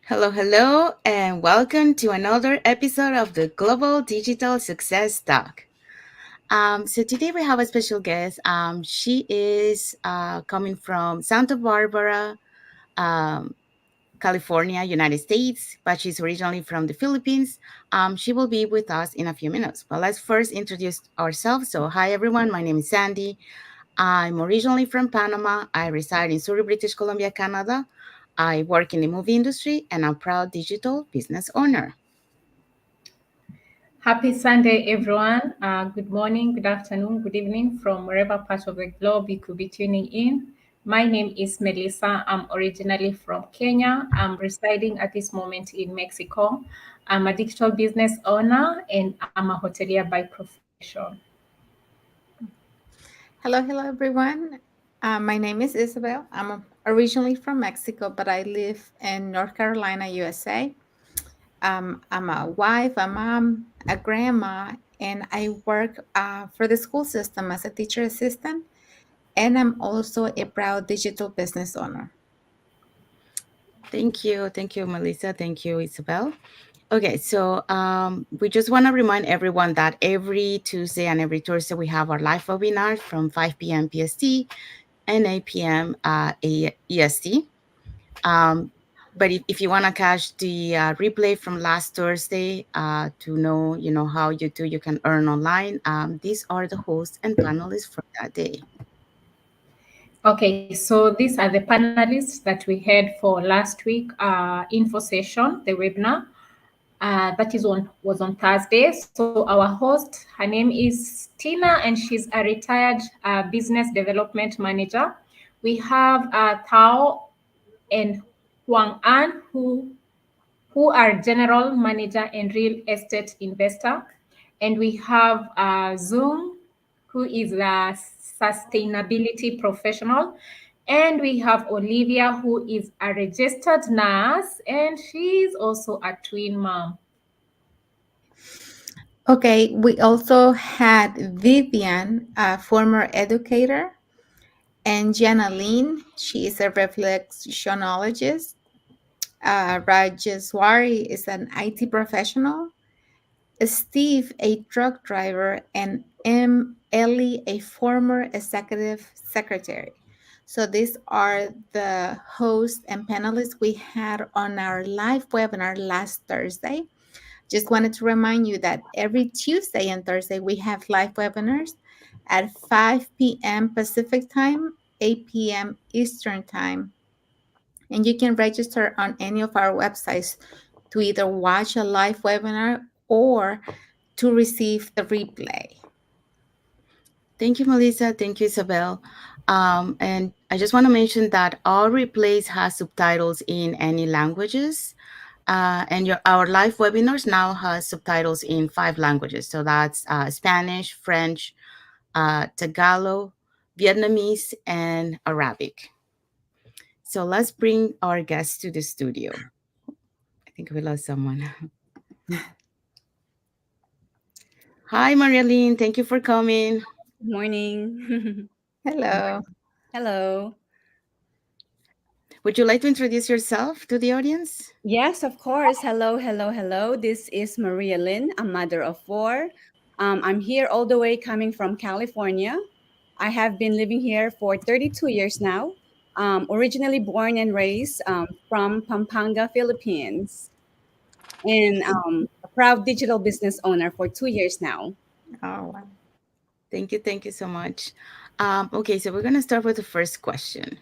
Hello, hello, and welcome to another episode of the Global Digital Success Talk. So today we have a special guest. She is coming from Santa Barbara, um, California, United States, but she's originally from the Philippines. She will be with us in a few minutes. But let's first introduce ourselves. So, hi everyone, my name is Sandy. I'm originally from Panama. I reside in Surrey, British Columbia, Canada. I work in the movie industry and I'm a proud digital business owner. Happy Sunday, everyone. Good morning, good afternoon, good evening from wherever part of the globe you could be tuning in. My name is Melissa. I'm originally from Kenya. I'm residing at this moment in Mexico. I'm a digital business owner and I'm a hotelier by profession. Hello, everyone. My name is Isabel. I'm originally from Mexico, but I live in North Carolina, USA. I'm a wife, a mom, a grandma, and I work for the school system as a teacher assistant. And I'm also a proud digital business owner. Thank you. Thank you, Melissa. Thank you, Isabel. Okay, so we just want to remind everyone that every Tuesday and every Thursday we have our live webinar from 5 p.m. PST and 8 p.m. EST. Um, but if you want to catch the replay from last Thursday to know, how you can earn online, these are the hosts and panelists for that day. Okay, so these are the panelists that we had for last week info session, the webinar. That was on Thursday. So our host, her name is Tina, and she's a retired business development manager. We have Tao and Huang An, who are general manager and real estate investor, and we have Zoom, who is a sustainability professional. And we have Olivia, who is a registered nurse, and she's also a twin mom. Okay, we also had Vivian, a former educator, and Jenna Lyn. She is a reflexionologist. Rajaswari is an IT professional. Steve, a truck driver, and Ellie, a former executive secretary. So these are the hosts and panelists we had on our live webinar last Thursday. Just wanted to remind you that every Tuesday and Thursday we have live webinars at 5 p.m. Pacific time, 8 p.m. Eastern time. And you can register on any of our websites to either watch a live webinar or to receive the replay. Thank you, Melissa. Thank you, Isabel. And I just want to mention that all replays has subtitles in any languages. And our live webinars now has subtitles in 5 languages. So that's Spanish, French, Tagalog, Vietnamese, and Arabic. So let's bring our guests to the studio. I think we lost someone. Hi, Maria Lyn. Thank you for coming. Good morning. Hello. Hello. Would you like to introduce yourself to the audience? Yes, of course. Hello. This is Maria Lyn, a mother of 4. I'm here all the way coming from California. I have been living here for 32 years now. Originally born and raised from Pampanga, Philippines, and a proud digital business owner for 2 years now. Oh, wow. Thank you so much. Okay, so we're going to start with the first question.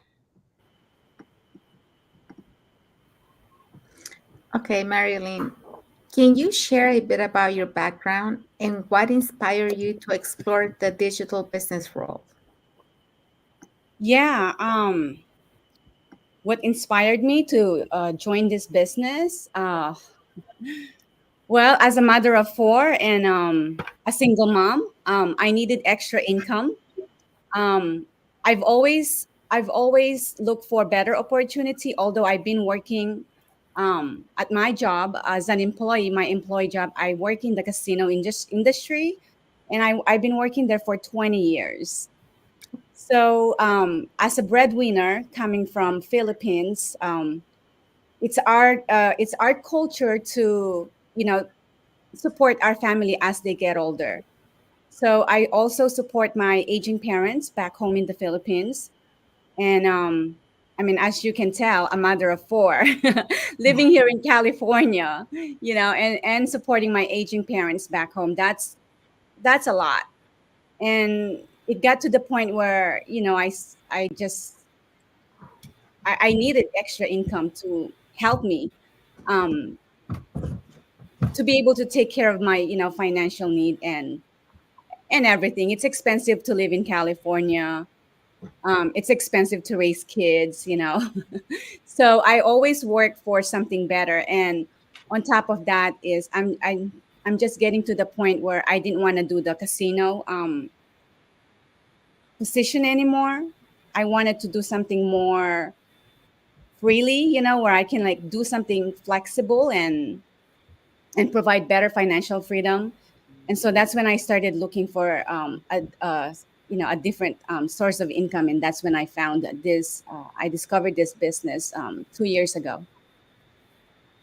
Okay, Marilyn, can you share a bit about your background and what inspired you to explore the digital business world? Yeah. What inspired me to join this business? Well, as a mother of 4 and a single mom, I needed extra income. Um, I've always looked for better opportunity. Although I've been working at my job as an employee, my employee job, I work in the casino industry, and I've been working there for 20 years. So as a breadwinner coming from Philippines, it's our culture to, you know, support our family as they get older. So I also support my aging parents back home in the Philippines. And I mean, as you can tell, a mother of four, living here in California, you know, and supporting my aging parents back home. That's a lot. And it got to the point where, you know, I just I needed extra income to help me, um, to be able to take care of my, you know, financial need and everything. It's expensive to live in California. It's expensive to raise kids, you know. So I always work for something better. And on top of that is I'm just getting to the point where I didn't want to do the casino position anymore. I wanted to do something more freely, you know, where I can like do something flexible and provide better financial freedom. And so that's when I started looking for a you know, a different source of income, and that's when I found this. I discovered this business 2 years ago.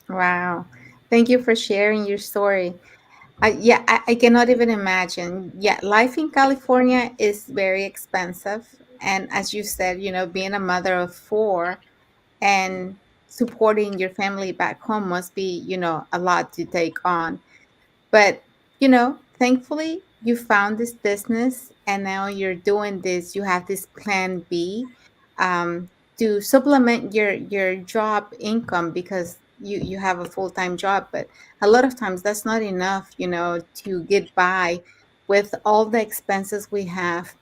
Wow. Thank you for sharing your story. Yeah, I cannot even imagine. Yeah, life in California is very expensive. And as you said, being a mother of four and supporting your family back home must be, a lot to take on. But, thankfully you found this business and now you're doing this. You have this plan B, to supplement your job income because you have a full-time job. But a lot of times that's not enough, to get by with all the expenses we have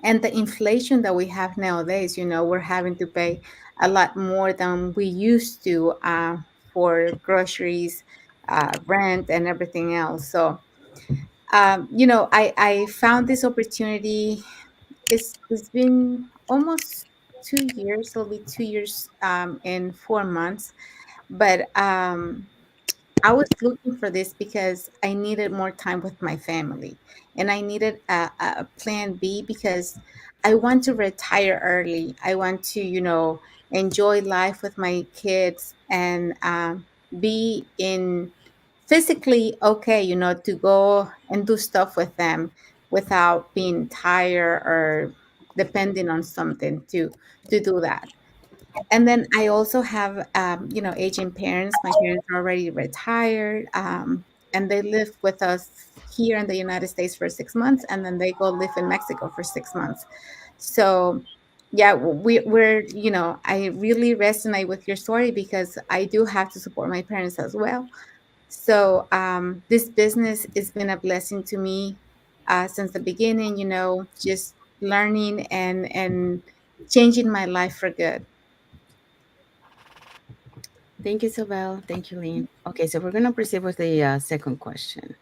and the inflation that we have nowadays. We're having to pay a lot more than we used to, for groceries, rent, and everything else. So, I found this opportunity. It's been almost 2 years. It'll be 2 years, in 4 months. But I was looking for this because I needed more time with my family, and I needed a plan B because I want to retire early. I want to, enjoy life with my kids and, be in physically okay, to go and do stuff with them without being tired or depending on something to do that. And then I also have, aging parents. My parents are already retired, and they live with us here in the United States for 6 months, and then they go live in Mexico for 6 months. So, yeah, we're, I really resonate with your story because I do have to support my parents as well. So, this business has been a blessing to me, since the beginning, just learning and changing my life for good. Thank you, Sobel. Thank you, Lynn. Okay, so we're going to proceed with the second question.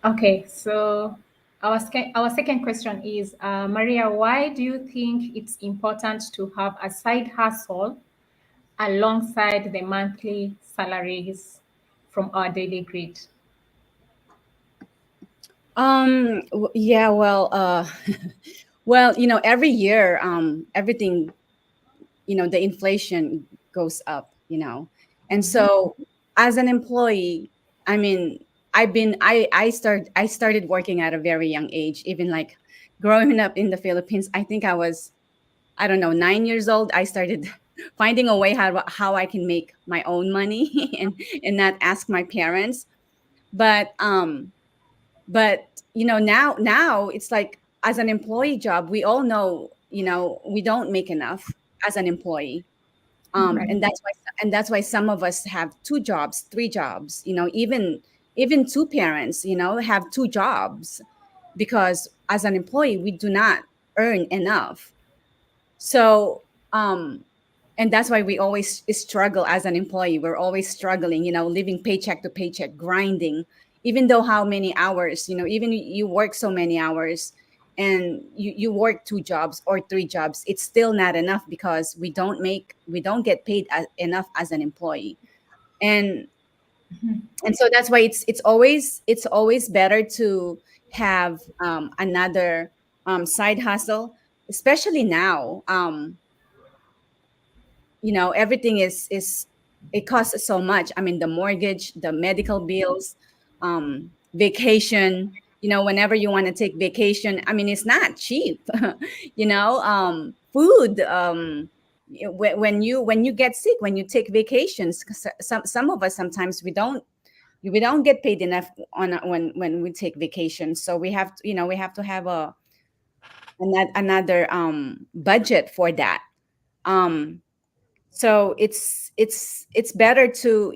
Okay, so our second question is, Maria, why do you think it's important to have a side hustle alongside the monthly salaries from our daily grid? Yeah, well, well, you know, every year, everything, you know, the inflation goes up, you know. And Mhm. so as an employee, I mean, I started working at a very young age. Even like growing up in the Philippines, I think I was, I don't know, 9 years old. I started finding a way how I can make my own money and not ask my parents. But you know, now it's like, as an employee job, we all know, you know, we don't make enough as an employee. Right. And that's why some of us have two jobs, three jobs, you know, even two parents, you know, have two jobs, because as an employee we do not earn enough. So and that's why we always struggle as an employee. We're always struggling, you know, living paycheck to paycheck, grinding, even though how many hours, you know, even you work so many hours and you work two jobs or three jobs, it's still not enough because we don't get paid enough as an employee. And and so that's why it's always better to have another side hustle, especially now. everything is it costs so much. I mean, the mortgage, the medical bills, vacation, whenever you want to take vacation, I mean, it's not cheap. Food, when you get sick, when you take vacations, 'cause some of us, sometimes we don't get paid enough when we take vacations. So we have to have another budget for that. um so it's better to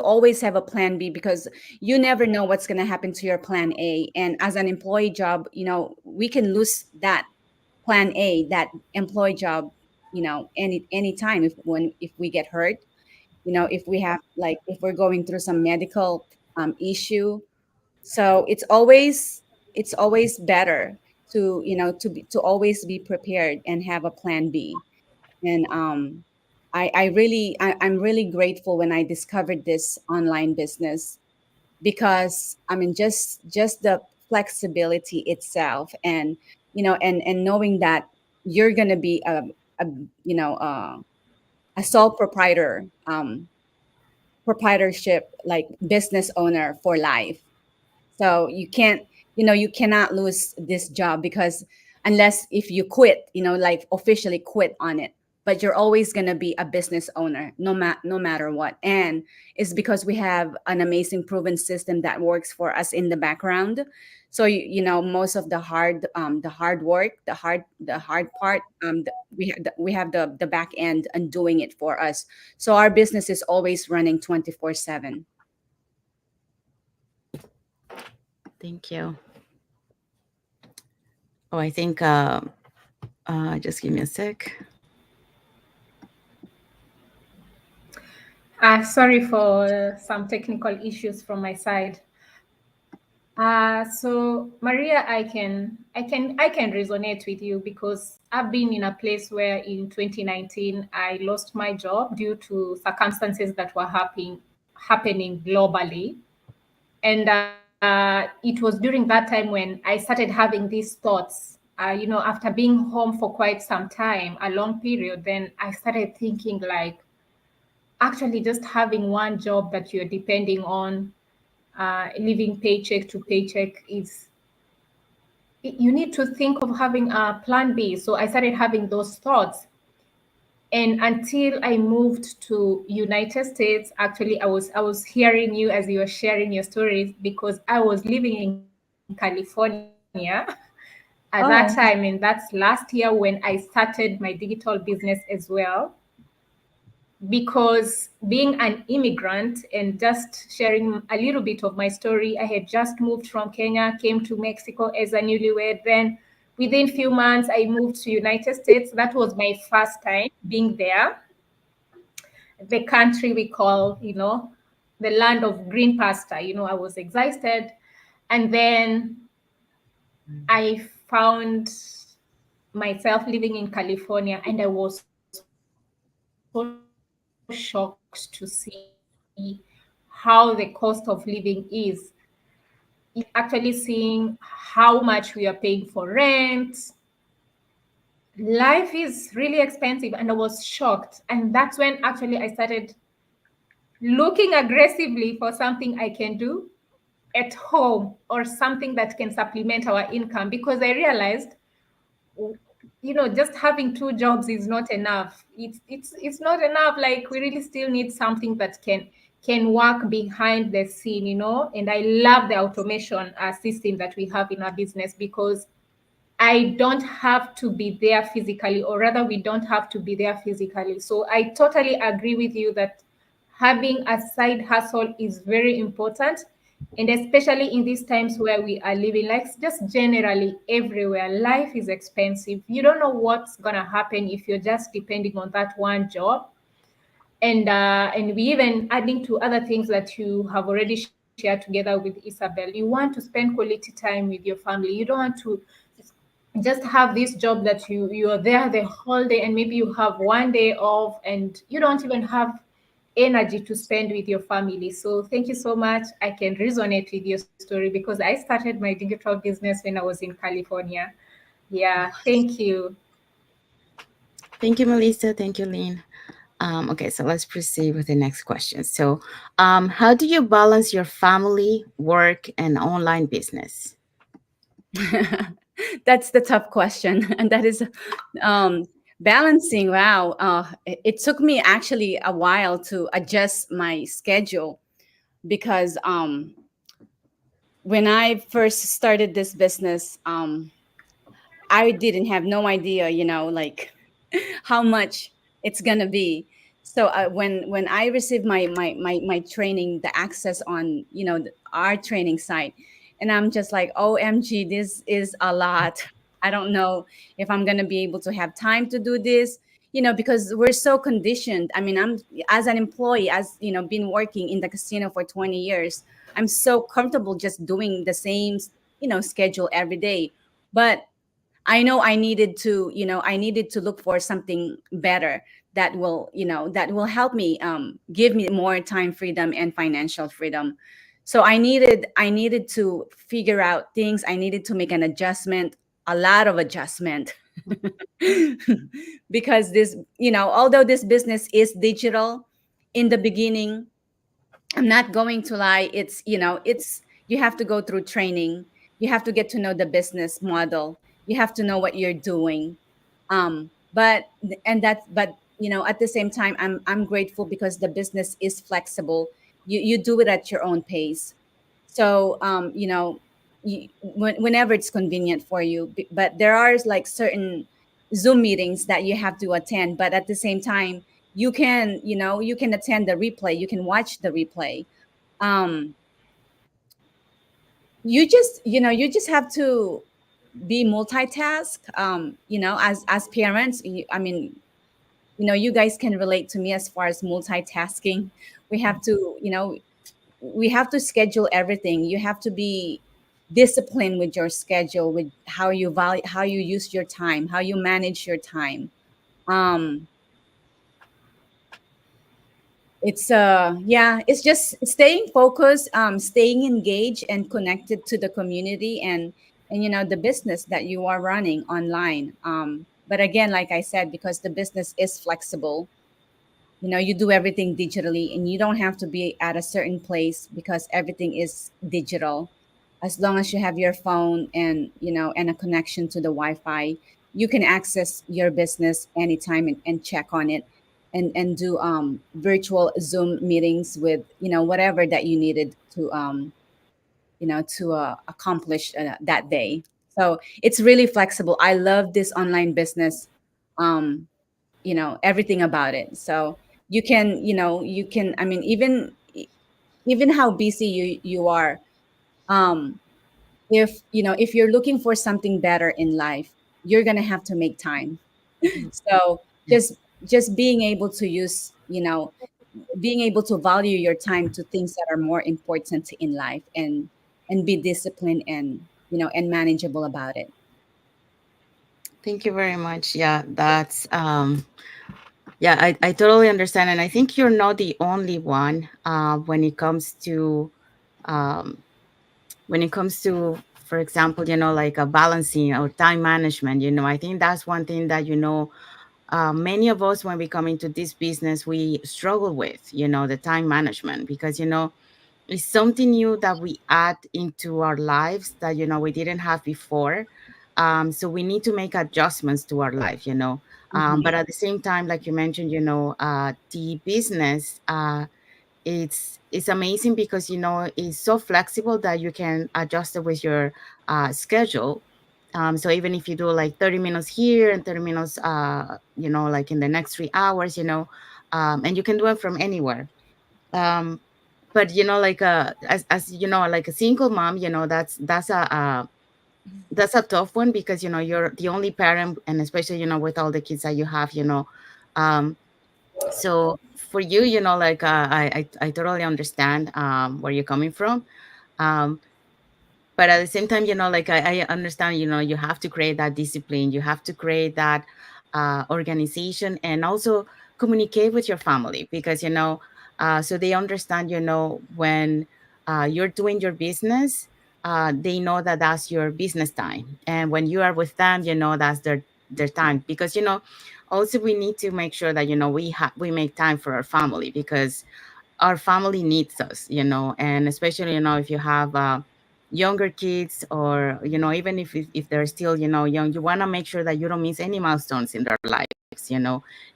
always have a plan B, because you never know what's going to happen to your plan A. And as an employee job, we can lose that plan A, that employee job, any time, if we get hurt, if we have, like, if we're going through some medical issue. So it's always better to always be prepared and have a plan B. And I'm really grateful when I discovered this online business, because I mean, just the flexibility itself, and and knowing that you're gonna be a you know a sole proprietorship, like, business owner for life. So you cannot lose this job, because unless if you quit, like, officially quit on it, but you're always going to be a business owner, no matter what. And it's because we have an amazing proven system that works for us in the background. So most of the hard work, the hard part, we have the back end and doing it for us. So our business is always running 24/7. Thank you. Oh, I think, just give me a sec. Sorry for some technical issues from my side. So Maria, I can resonate with you, because I've been in a place where in 2019 I lost my job due to circumstances that were happening globally. And it was during that time when I started having these thoughts. After being home for quite some time, a long period, then I started thinking, like, actually just having one job that you're depending on, living paycheck to paycheck, you need to think of having a plan B. So I started having those thoughts. And until I moved to United States, actually I was hearing you as you were sharing your stories, because I was living in California at that time, and that's Oh, last year when I started my digital business as well. Because being an immigrant and just sharing a little bit of my story, I had just moved from Kenya, came to Mexico as a newlywed. Then within few months, I moved to United States. That was my first time being there. The country we call, the land of green pasta. I was excited. And then I found myself living in California, and I was so shocked to see how the cost of living is. Actually seeing how much we are paying for rent. Life is really expensive, and I was shocked. And that's when actually I started looking aggressively for something I can do at home, or something that can supplement our income, because I realized, just having two jobs is not enough. It's not enough. Like, we really still need something that can work behind the scene. And I love the automation system that we have in our business, because I don't have to be there physically, or rather, we don't have to be there physically. So I totally agree with you that having a side hustle is very important. And especially in these times where we are living, like, just generally everywhere, life is expensive. You don't know what's going to happen if you're just depending on that one job. And we even adding to other things that you have already shared together with Isabel. You want to spend quality time with your family. You don't want to just have this job that you are there the whole day, and maybe you have one day off, and you don't even have energy to spend with your family. So thank you so much. I can resonate with your story, because I started my digital business when I was in California. Yeah, thank you. Thank you, Melissa. Thank you, Lynn. Okay, so let's proceed with the next question. So, how do you balance your family, work, and online business? That's the tough question, and that is um, balancing. Wow, it took me actually a while to adjust my schedule because when I first started this business, I didn't have no idea, like how much it's gonna be. So when I received my training, the access on our training site, and I'm just like, OMG, this is a lot. I don't know if I'm gonna be able to have time to do this, because we're so conditioned. I mean, I'm as an employee, as been working in the casino for 20 years. I'm so comfortable just doing the same, schedule every day. But I know I needed to look for something better that will help me, give me more time freedom and financial freedom. So I needed to figure out things. I needed to make an adjustment, a lot of adjustment. Because although this business is digital in the beginning, I'm not going to lie. It's you have to go through training. You have to get to know the business model. You have to know what you're doing. But at the same time, I'm grateful because the business is flexible. You do it at your own pace. So whenever it's convenient for you. But there are like certain Zoom meetings that you have to attend. But at the same time, you can attend the replay. You can watch the replay. um you just have to be multitask. As parents, I mean, you guys can relate to me as far as multitasking. We have to you know we have to schedule everything. You have to be disciplined with your schedule, with how you use your time, how you manage your time. um it's just staying focused, staying engaged and connected to the community, and the business that you are running online. But again, like I said, because the business is flexible, you do everything digitally, and you don't have to be at a certain place because everything is digital. As long as you have your phone and a connection to the Wi-Fi, you can access your business anytime, and check on it, and do virtual Zoom meetings with whatever that you needed to accomplish that day. So it's really flexible. I love this online business. um Everything about it. So you can, I mean, even how busy you are, um if you're looking for something better in life, you're gonna have to make time. So just being able to use, being able to value your time to things that are more important in life, and be disciplined, and manageable about it. Thank you very much. Yeah, that's yeah, I totally understand, and I think you're not the only one when it comes to um, for example, like a balancing or time management. I think that's one thing that many of us, when we come into this business, we struggle with, the time management, because it's something new that we add into our lives that we didn't have before. So we need to make adjustments to our life. But Mhm. at the same time, like you mentioned, the business, it's amazing because it's so flexible that you can adjust it with your schedule. So even if you do like 30 minutes here and 30 minutes like in the next 3 hours, and you can do it from anywhere. um but like as like a single mom, that's a tough one, because you're the only parent, and especially with all the kids that you have. um so for you, like I totally understand where you're coming from. um but at the same time, like I understand, you have to create that discipline, you have to create that organization, and also communicate with your family, because so they understand, when you're doing your business, they know that that's your business time, and when you are with them, that's their time, because also we need to make sure that we make time for our family, because our family needs us, and especially, if you have younger kids, or even if they're still young, you want to make sure that you don't miss any milestones in their lives,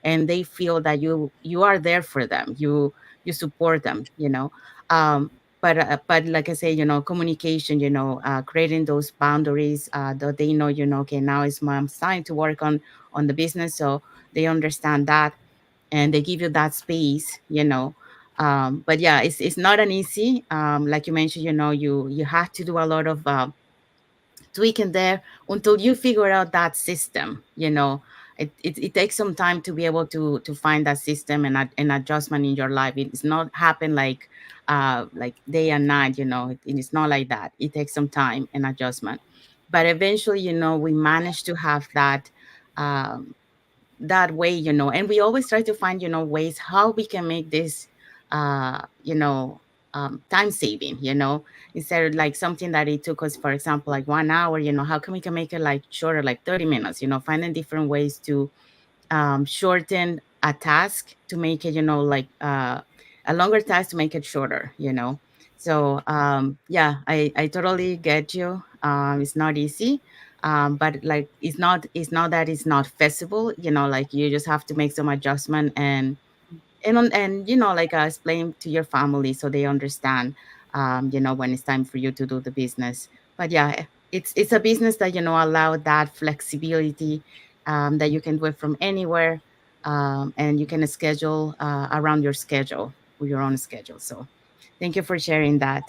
and they feel that you are there for them, you support them, um but like I say, communication, creating those boundaries, that they know, okay, now it's mom's time to work on the business, so they understand that, and they give you that space, but yeah, it's not an easy, like you mentioned, you have to do a lot of tweaking there until you figure out that system, it takes some time to be able to find that system and an adjustment in your life. It's not happen like day and night, it's not like that. It takes some time and adjustment, but eventually, we manage to have um, that way, and we always try to find, ways how we can make this, uh, you know, time saving, instead of like something that it took us, for example, like 1 hour, how can we can make it like shorter, like 30 minutes, finding different ways to shorten a task to make it, like a longer task to make it shorter, So yeah, I totally get you. It's not easy, but like it's not that it's not feasible, like you just have to make some adjustment, and like explain to your family so they understand, when it's time for you to do the business. But yeah, it's a business that allow that flexibility, that you can do it from anywhere, and you can schedule around your schedule, with your own schedule. So thank you for sharing that.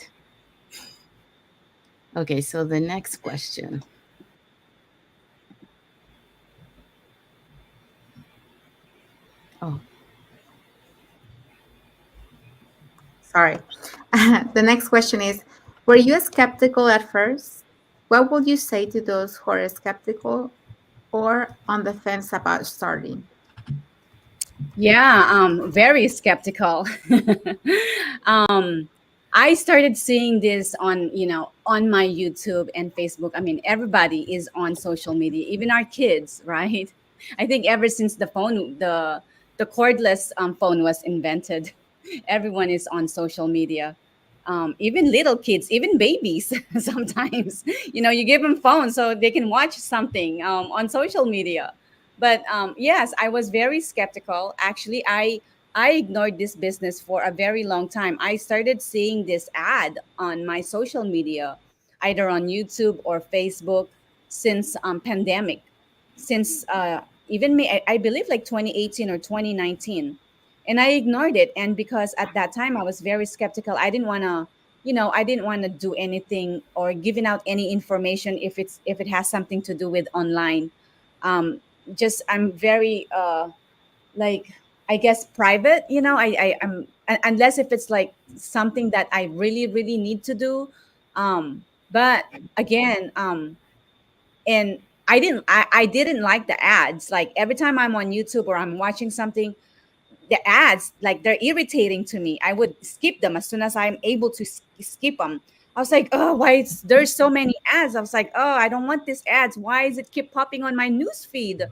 Okay, so the next question. Oh, Sorry. The next question is, were you skeptical at first? What would you say to those who are skeptical or on the fence about starting? Yeah, very skeptical. um, I started seeing this on, on my YouTube and Facebook. I mean, everybody is on social media, even our kids, right? I think ever since the cordless phone was invented, everyone is on social media. Even little kids, even babies, sometimes, you give them phones so they can watch something on social media. But yes, I was very skeptical. Actually, I ignored this business for a very long time. I started seeing this ad on my social media, either on YouTube or Facebook, since pandemic, since even me, I believe like 2018 or 2019, and I ignored it. And because at that time I was very skeptical, I didn't want to, I didn't want to do anything or giving out any information if it has something to do with online. um just I'm very like, I guess, private, I'm unless if it's like something that I really really need to do. But again, and I didn't like the ads. Like every time I'm on YouTube or I'm watching something, the ads, like, they're irritating to me. I would skip them as soon as I'm able to skip them. I was like, oh, why there's so many ads? I was like, oh, I don't want these ads. Why is it keep popping on my news feed?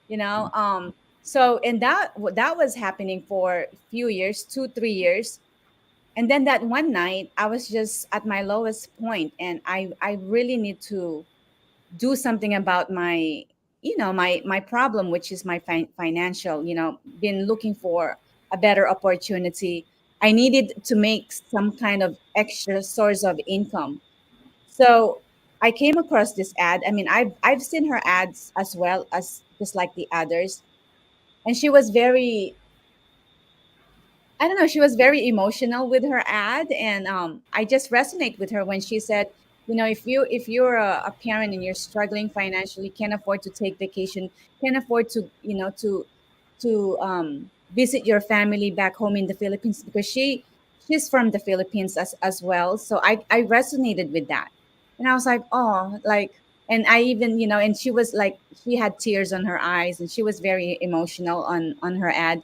you know so, and that was happening for a few years, 2 3 years. And then that one night I was just at my lowest point, and I really need to do something about my, my problem, which is my financial, been looking for a better opportunity. I needed to make some kind of extra source of income. So I came across this ad. I mean, I've seen her ads as well, as just like the others. And she was very, I don't know, she was very emotional with her ad. And I just resonate with her when she said, if you're a parent and you're struggling financially, can't afford to take vacation, can't afford to, visit your family back home in the Philippines, because she's from the Philippines as well. So I resonated with that. And I was like, oh, like, and I even, and she was like, she had tears on her eyes, and she was very emotional on her ad.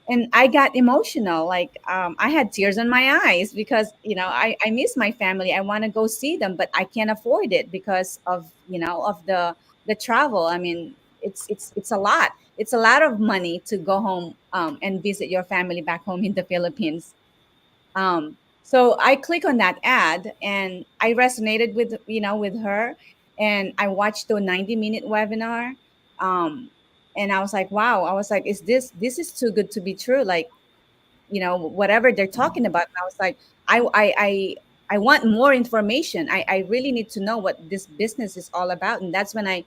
And I got emotional. Like, I had tears in my eyes because, I miss my family. I want to go see them, but I can't afford it because of, of the travel. I mean, it's a lot. it's a lot of money to go home and visit your family back home in the Philippines. So I click on that ad and I resonated with, with her, and I watched the 90-minute webinar. And I was like, wow, I was like, this is too good to be true. Like, whatever they're talking about. And I was like, I want more information. I really need to know what this business is all about. And that's when I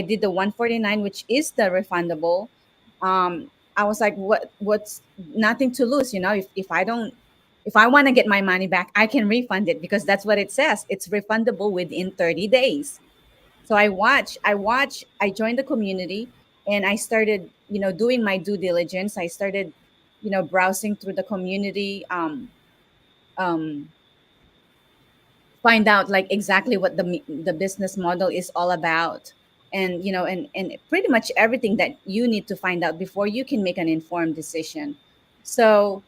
did the 149, which is the refundable. I was like, what's nothing to lose, if I want to get my money back, I can refund it because that's what it says. It's refundable within 30 days. So I joined the community, and I started, doing my due diligence. I started, browsing through the community, um, find out like exactly what the business model is all about, and and pretty much everything that you need to find out before you can make an informed decision. So,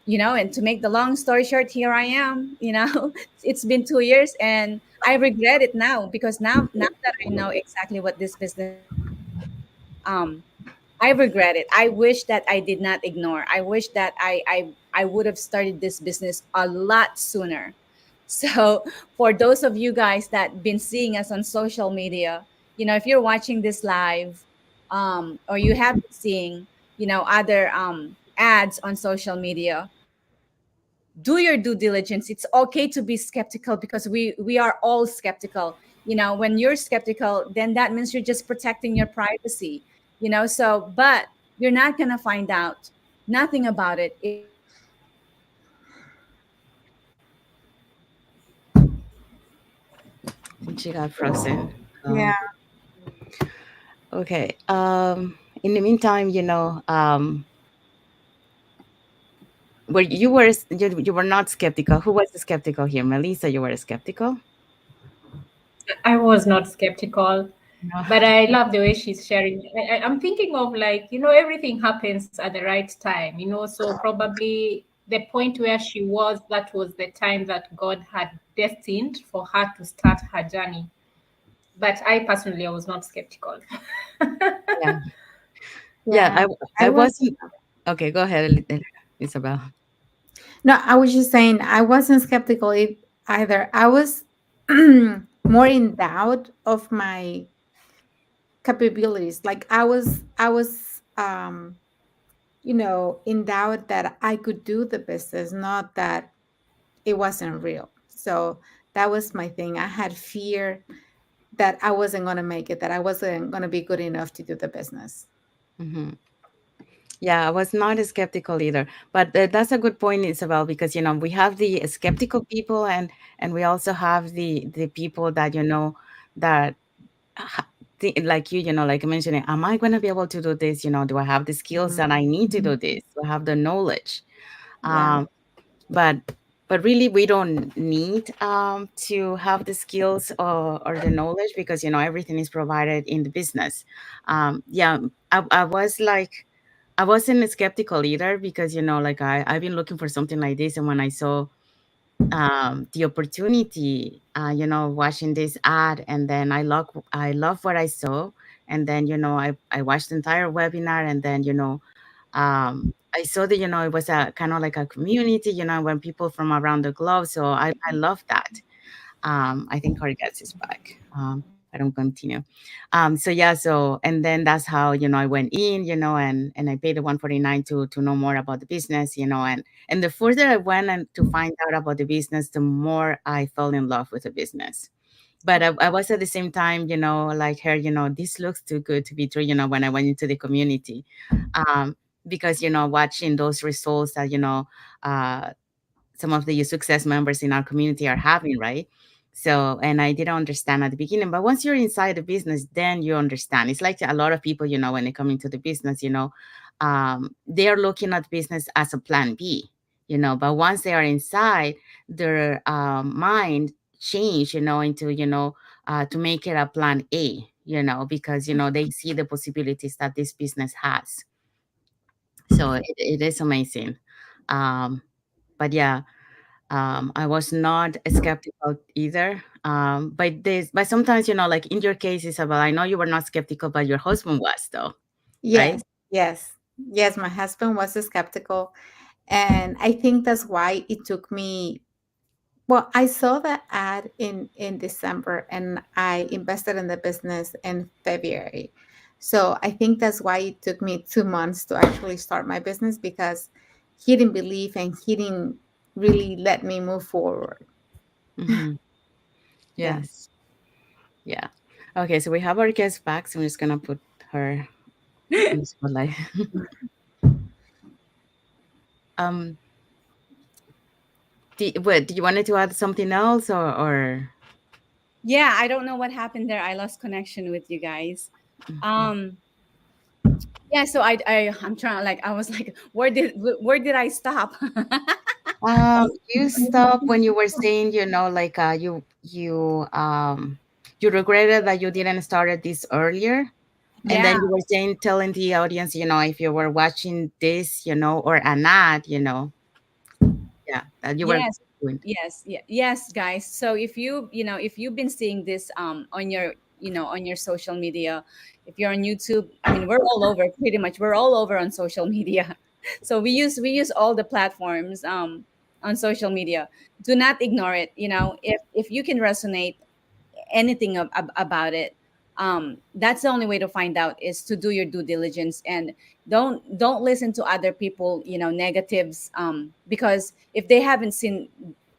and to make the long story short, here I am. It's been 2 years, and I regret it now because now that I know exactly what this business is all about, I regret it. I wish that I did not ignore. I wish that I would have started this business a lot sooner. So for those of you guys that been seeing us on social media, if you're watching this live, or you have been seeing, other ads on social media, do your due diligence. It's okay to be skeptical because we are all skeptical. When you're skeptical, then that means you're just protecting your privacy. So, but you're not going to find out nothing about it if you don't do your due diligence. I think she got frozen. Yeah. Okay. In the meantime, were you were not skeptical. Who was skeptical here? Melissa, you were skeptical? I was not skeptical, No. but I love the way she's sharing. I'm thinking of, like, everything happens at the right time, so probably the point where she was, that was the time that God had destined for her to start her journey. But I personally, I was not skeptical. Yeah. Yeah, Yeah. I I was wasn't. Okay, go ahead, Isabel. No, I was just saying I wasn't skeptical either. I was more in doubt of my capabilities. Like I was in doubt that I could do the business, not that it wasn't real. So that was my thing. I had fear that I wasn't going to make it, that I wasn't going to be good enough to do the business. Hmm. Yeah, I was not skeptical either. But that's a good point, Isabel, because we have the skeptical people, and we also have the people that that ha- like like mentioning, am I going to be able to do this? Do I have the skills Mhm. that I need to do this? Do I have the knowledge? Yeah. Um, but really we don't need to have the skills or the knowledge because everything is provided in the business. Yeah, I was like I wasn't skeptical either because like I've been looking for something like this, and when I saw the opportunity, watching this ad, and then I love what I saw, and then I watched the entire webinar, and then I saw that it was a kind of like a community, when people from around the globe. So I love that. I think Corrigas is back. I don't continue. So yeah, and then that's how I went in, and I paid the 149 to know more about the business, and the further I went and to find out about the business, the more I fell in love with the business. But I was at the same time, like her, this looks too good to be true, when I went into the community. Um, because watching those results that uh, some of the success members in our community are having, right? So, and I didn't understand at the beginning, but once you're inside the business, then you understand. It's like a lot of people, when they come into the business, they are looking at business as a plan B, but once they are inside, their mind change, into, to make it a plan A, because, they see the possibilities that this business has. So it is amazing. Um, but yeah, I was not skeptical either. But sometimes, like in your case, Isabel, I know you were not skeptical, but your husband was, though. right? Yes, yes, yes. My husband was skeptical, and I think that's why it took me. Well, I saw the ad in December, and I invested in the business in February. So I think that's why it took me 2 months to actually start my business, because he didn't believe and he didn't really let me move forward. Mm-hmm. Yeah. Yes. Yeah. Okay, so we have our guest back, so I'm just gonna put her in the spotlight. um, do you wanted to add something else, or Yeah, I don't know what happened there. I lost connection with you guys. Um, yeah, so I'm trying, like, I was like, where did I stop? you stopped when you were saying, like you regretted that you didn't started this earlier, and then Yeah, you were saying, telling the audience, if you were watching this, or an ad, yeah, that you were yes, doing. yes, guys. So if you've been seeing this on your on your social media, if you're on YouTube, I mean, we're all over, pretty much we're all over on social media. So we use all the platforms on social media. Do not ignore it. If you can resonate anything about it, that's the only way to find out, is to do your due diligence, and don't listen to other people, negatives, because if they haven't seen,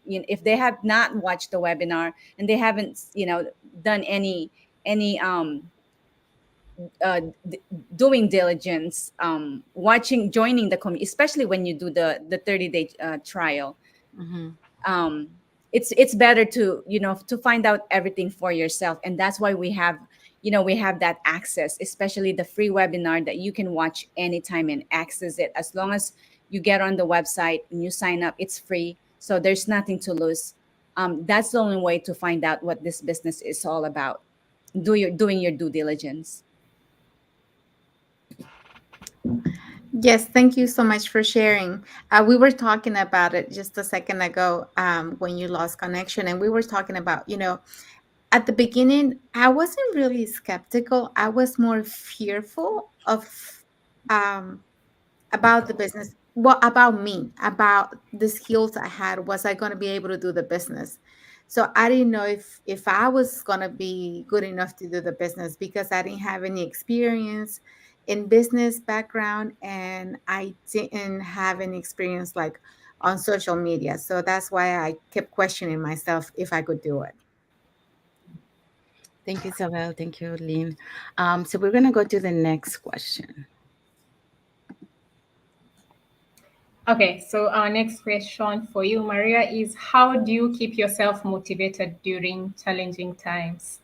if they have not watched the webinar, and they haven't done any uh, d- doing diligence, watching, joining the community, especially when you do the 30-day trial, Hmm. um it's better to to find out everything for yourself. And that's why we have that access, especially the free webinar that you can watch anytime and access it. As long as you get on the website and you sign up, it's free, so there's nothing to lose. That's the only way to find out what this business is all about. Doing your due diligence. Yes, thank you so much for sharing. We were talking about it just a second ago, when you lost connection, and we were talking about, at the beginning, I wasn't really skeptical. I was more fearful of, um, about the business. Well, about me, about the skills I had. Was I going to be able to do the business? So I didn't know if I was going to be good enough to do the business, because I didn't have any experience in business background, and I didn't have any experience like on social media. So that's why I kept questioning myself if I could do it. Thank you, Isabel. Thank you, Lynn. So we're gonna go to the next question. Okay, so our next question for you, Maria, is how do you keep yourself motivated during challenging times?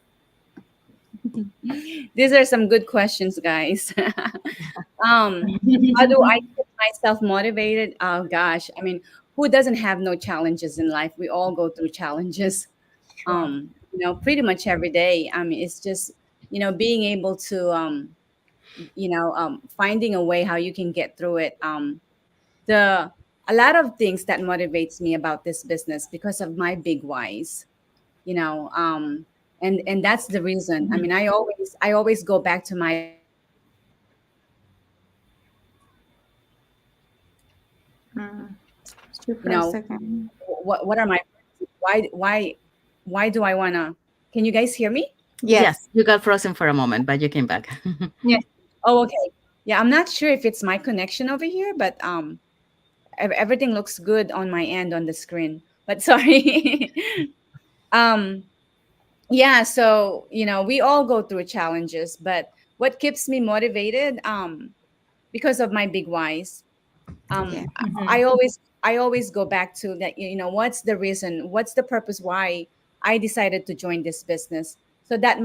These are some good questions, guys. How do I keep myself motivated? Oh gosh, I mean, who doesn't have no challenges in life? We all go through challenges. Sure. Pretty much every day. I mean, it's just being able to finding a way how you can get through it. The A lot of things that motivates me about this business, because of my big whys. you know um and that's the reason. I mean, I always go back to my big whys. Mm. Shoot for a second. What are my why do I want to? Can you guys hear me? Yes. Yes, you got frozen for a moment, but you came back. Yes. Oh, okay. Yeah, I'm not sure if it's my connection over here, but everything looks good on my end on the screen, but sorry. um yeah, so we all go through challenges, but what keeps me motivated, because of my big whys. Yeah. I always go back to that. What's the reason, what's the purpose why I decided to join this business? So that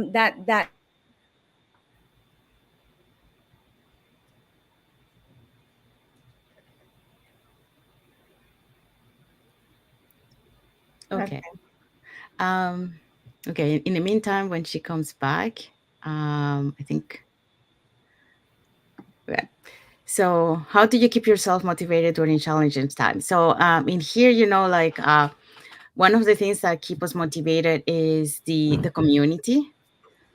Okay. Um, okay. In the meantime, when she comes back, I think. Yeah. So, how do you keep yourself motivated during challenging times? So, in here, like one of the things that keep us motivated is the community.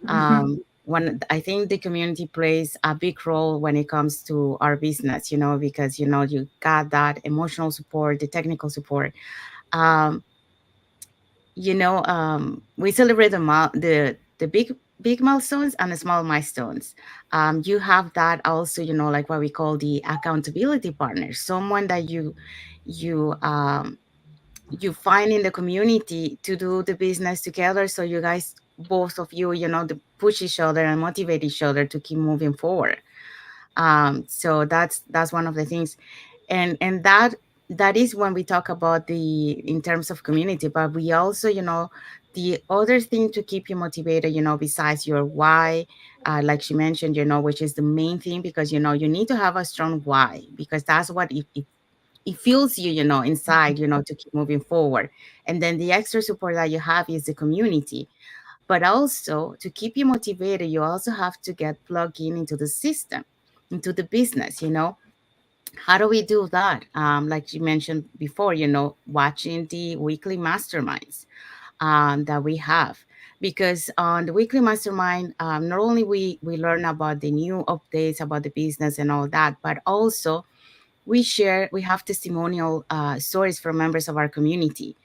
Mhm. one, I think the community plays a big role when it comes to our business, because you got that emotional support, the technical support. um we celebrate the big milestones and the small milestones. You have that also, like what we call the accountability partner, someone that you find in the community to do the business together, so you guys, both of you, to push each other and motivate each other to keep moving forward. So that's one of the things. And that is when we talk about the in terms of community. But we also, the other thing to keep you motivated, besides your why, like she mentioned, which is the main thing, because you need to have a strong why, because that's what it fuels you, inside, to keep moving forward. And then the extra support that you have is the community. But also, to keep you motivated, you also have to get plugged in into the system, into the business. How do we do that? Like you mentioned before, watching the weekly masterminds that we have. Because on the weekly mastermind, not only we learn about the new updates about the business and all that, but also we have testimonial stories from members of our community.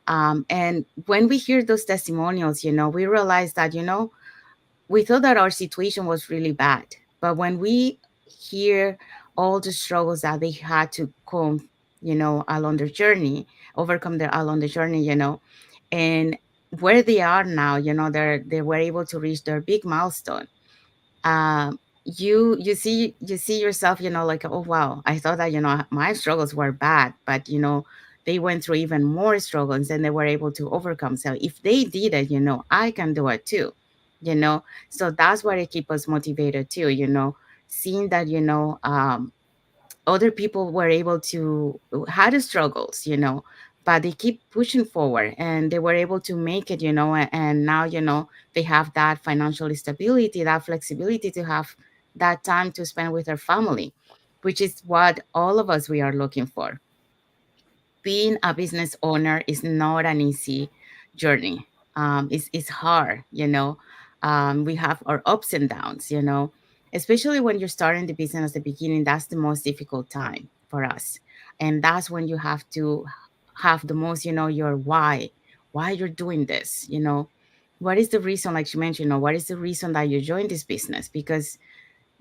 And when we hear those testimonials, we realize that, we thought that our situation was really bad. But when we hear all the struggles that they had to come, along their journey, overcome their along the journey, and where they are now, they were able to reach their big milestone. You see yourself, like, oh wow, I thought that, my struggles were bad, but they went through even more struggles and they were able to overcome. So if they did it, I can do it too. you know so that's what it keeps us motivated too, seeing that, other people were able to had struggles, but they keep pushing forward and they were able to make it, and now, they have that financial stability, that flexibility to have that time to spend with their family, which is what all of us we are looking for. Being a business owner is not an easy journey. It's hard, we have our ups and downs, especially when you're starting the business at the beginning. That's the most difficult time for us. And that's when you have to have the most, your why you're doing this, what is the reason, like you mentioned, what is the reason that you joined this business? Because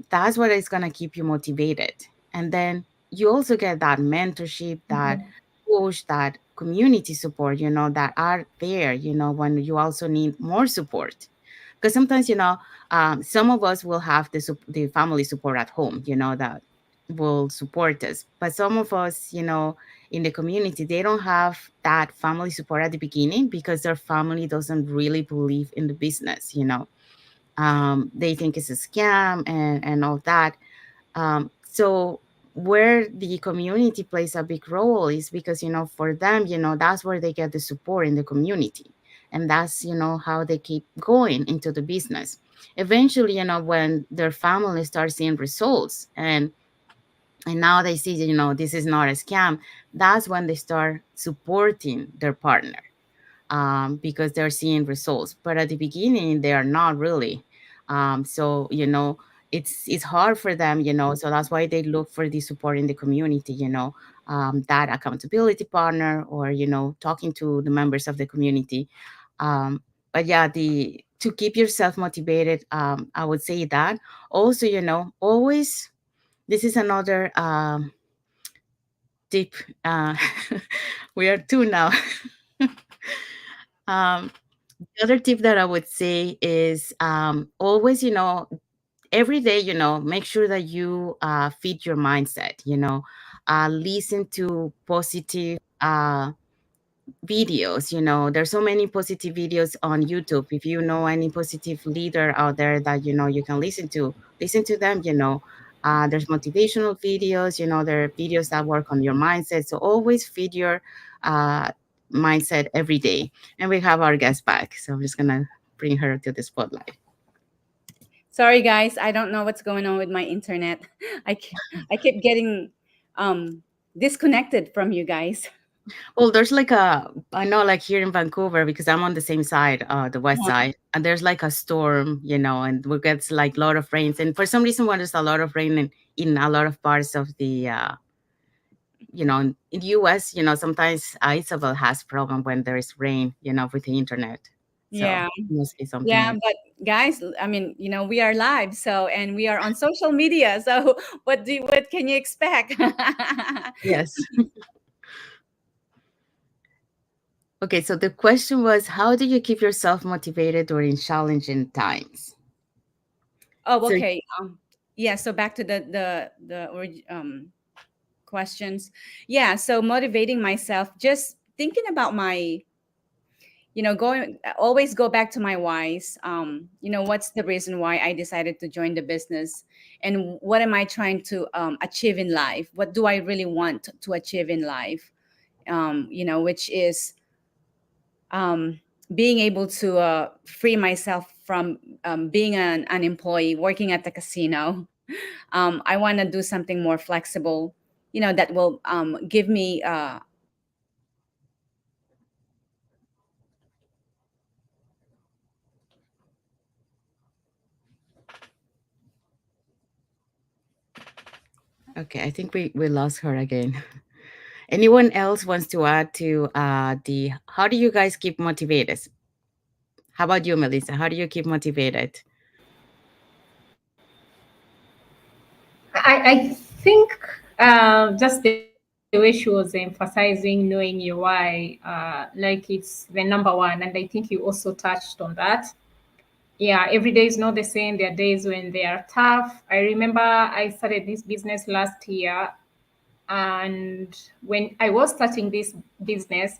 that's what is going to keep you motivated. And then you also get that mentorship, that Mhm. push, that community support, that are there, when you also need more support. Because sometimes, some of us will have the family support at home, that will support us. But some of us, in the community, they don't have that family support at the beginning because their family doesn't really believe in the business. They think it's a scam and all that. So where the community plays a big role is because, for them, that's where they get the support in the community. And that's, how they keep going into the business. Eventually, when their family starts seeing results, and now they see, this is not a scam, that's when they start supporting their partner, because they're seeing results. But at the beginning, they are not really. So, it's hard for them, so that's why they look for the support in the community, that accountability partner, or, talking to the members of the community. But yeah, the to keep yourself motivated, I would say that. Also, always, this is another tip. Uh, we are two now. um, the other tip that I would say is, always, every day, make sure that you feed your mindset, listen to positive videos. There's so many positive videos on YouTube. If you know any positive leader out there that, you can listen to them. There's motivational videos, there are videos that work on your mindset. So always feed your uh, mindset every day. And we have our guest back, so I'm just gonna bring her to the spotlight. Sorry, guys. I don't know what's going on with my internet. I keep getting um, disconnected from you guys. Well, there's like I know like here in Vancouver because I'm on the same side, the west Uh-huh. side, and there's like a storm, and we get like a lot of rains. And for some reason, when there's a lot of rain in a lot of parts of the, in the US, sometimes Isabel has problem when there is rain, with the internet. So Yeah. it must be something Yeah, like but guys, I mean, we are live, so and we are on social media. So what can you expect? yes. Okay, so the question was, how do you keep yourself motivated during challenging times? Oh, So okay. Yeah, so back to questions. Yeah, so motivating myself, just thinking about my, going always go back to my whys. What's the reason why I decided to join the business, and what am I trying to achieve in life? What do I really want to achieve in life? Which is um, being able to free myself from being an employee working at the casino. I want to do something more flexible, that will give me okay, I think we lost her again. Anyone else wants to add to the how do you guys keep motivated? How about you, Melissa? How do you keep motivated? I think just the way she was emphasizing knowing your why, like it's the number one. And I think you also touched on that. Yeah, every day is not the same. There are days when they are tough. I remember I started this business last year, and when I was starting this business,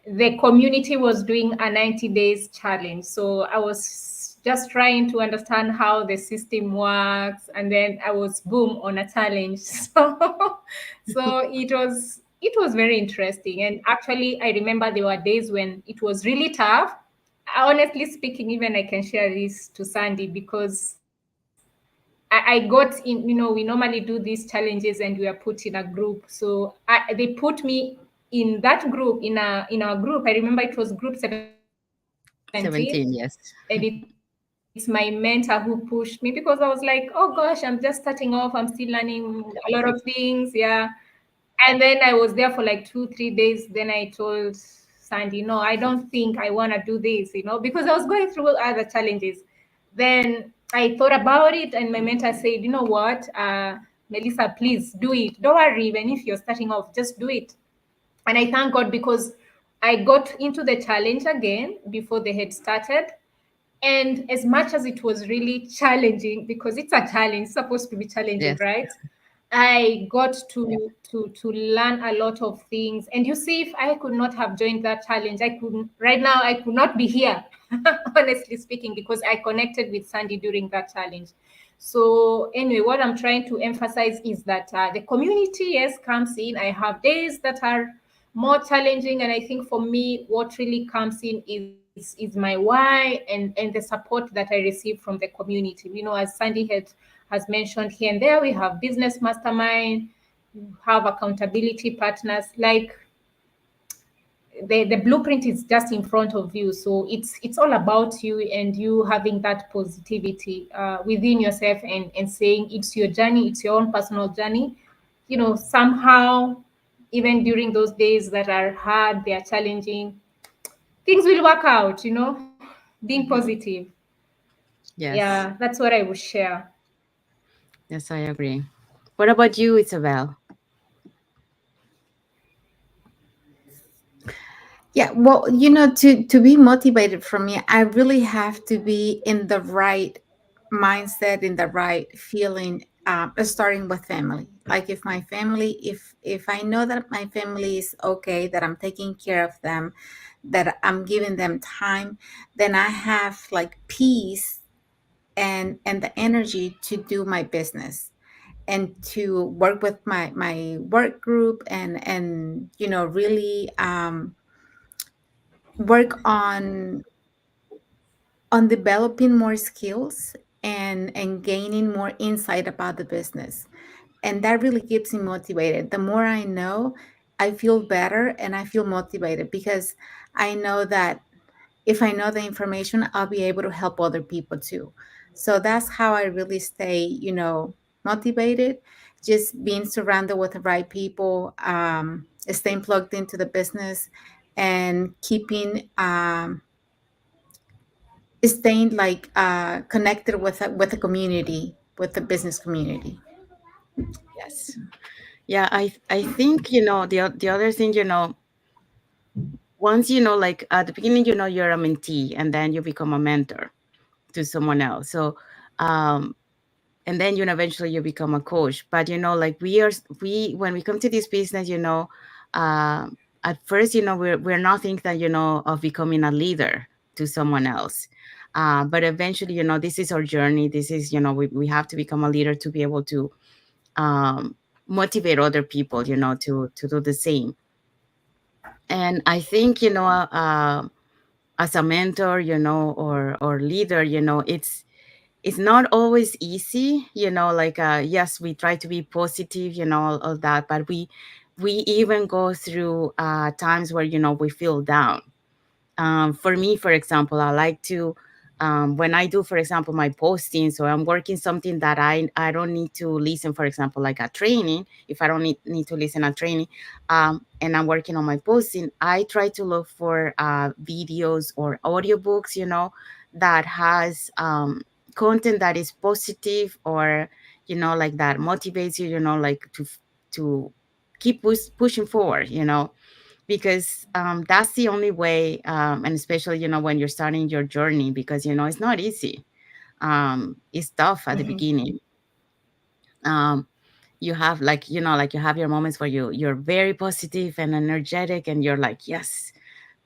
the community was doing a 90 days challenge. So I was just trying to understand how the system works, and then I was boom on a challenge. So it was very interesting. And actually I remember there were days when it was really tough. Honestly speaking, even I can share this to Sandy because I got in, we normally do these challenges and we are put in a group. So they put me in that group, in our group. I remember it was group 17, 17, and yes. it's my mentor who pushed me because I was like, oh gosh, I'm just starting off. I'm still learning a lot of things. Yeah. And then I was there for like 2, 3 days. Then I told Sandy, no, I don't think I want to do this, because I was going through other challenges. Then I thought about it, and my mentor said, you know what, Melissa, please do it. Don't worry, even if you're starting off, just do it. And I thank God because I got into the challenge again before they had started. And as much as it was really challenging, because it's a challenge, it's supposed to be challenging, Yes. right? I got to learn a lot of things. And you see, if I could not have joined that challenge, I couldn't right now, I could not be here, honestly speaking, because I connected with Sandy during that challenge. So anyway, what I'm trying to emphasize is that the community, yes, comes in. I have days that are more challenging, and I think for me, what really comes in is my why, and the support that I receive from the community. As Sandy has mentioned, here and there we have business mastermind, have accountability partners. Like the blueprint is just in front of you, so it's all about you, and you having that positivity within yourself, and saying it's your journey, it's your own personal journey. Somehow, even during those days that are hard, they are challenging, things will work out. Being Mhm. positive. Yeah, Yes. that's what I would share. Yes, I agree. What about you, Isabel? Yeah, well, to be motivated for me, I really have to be in the right mindset, in the right feeling, starting with family. Like if my family, if I know that my family is okay, that I'm taking care of them, that I'm giving them time, then I have like peace and the energy to do my business and to work with my work group and really work on developing more skills and gaining more insight about the business, and that really keeps me motivated. The more I know, I feel better and I feel motivated because I know that if I know the information, I'll be able to help other people too. So that's how I really stay, motivated, just being surrounded with the right people, staying plugged into the business, and keeping staying like connected with the community, with the business community. Yes. Yeah, I think, the other thing, once, like at the beginning, you're a mentee, and then you become a mentor to someone else. So, um, and then, eventually you become a coach. But, like when we come to this business, uh, at first, we're not thinking that, of becoming a leader to someone else. But eventually, this is our journey. This is, we have to become a leader to be able to um, motivate other people, to do the same. And I think, as a mentor, or leader, it's not always easy, like, yes, we try to be positive, all that, but we even go through times where, we feel down. For me, for example, I like to, when I do, for example, my postings, or I'm working something that I don't need to listen, for example, like a training. If I don't need to listen a training, and I'm working on my posting, I try to look for videos or audiobooks, that has content that is positive, or, like that motivates you, like to keep pushing forward, because that's the only way, and especially, when you're starting your journey, because, it's not easy. It's tough at the Mhm. beginning. um, you have, like, like, you have your moments where you're very positive and energetic, and you're like, yes.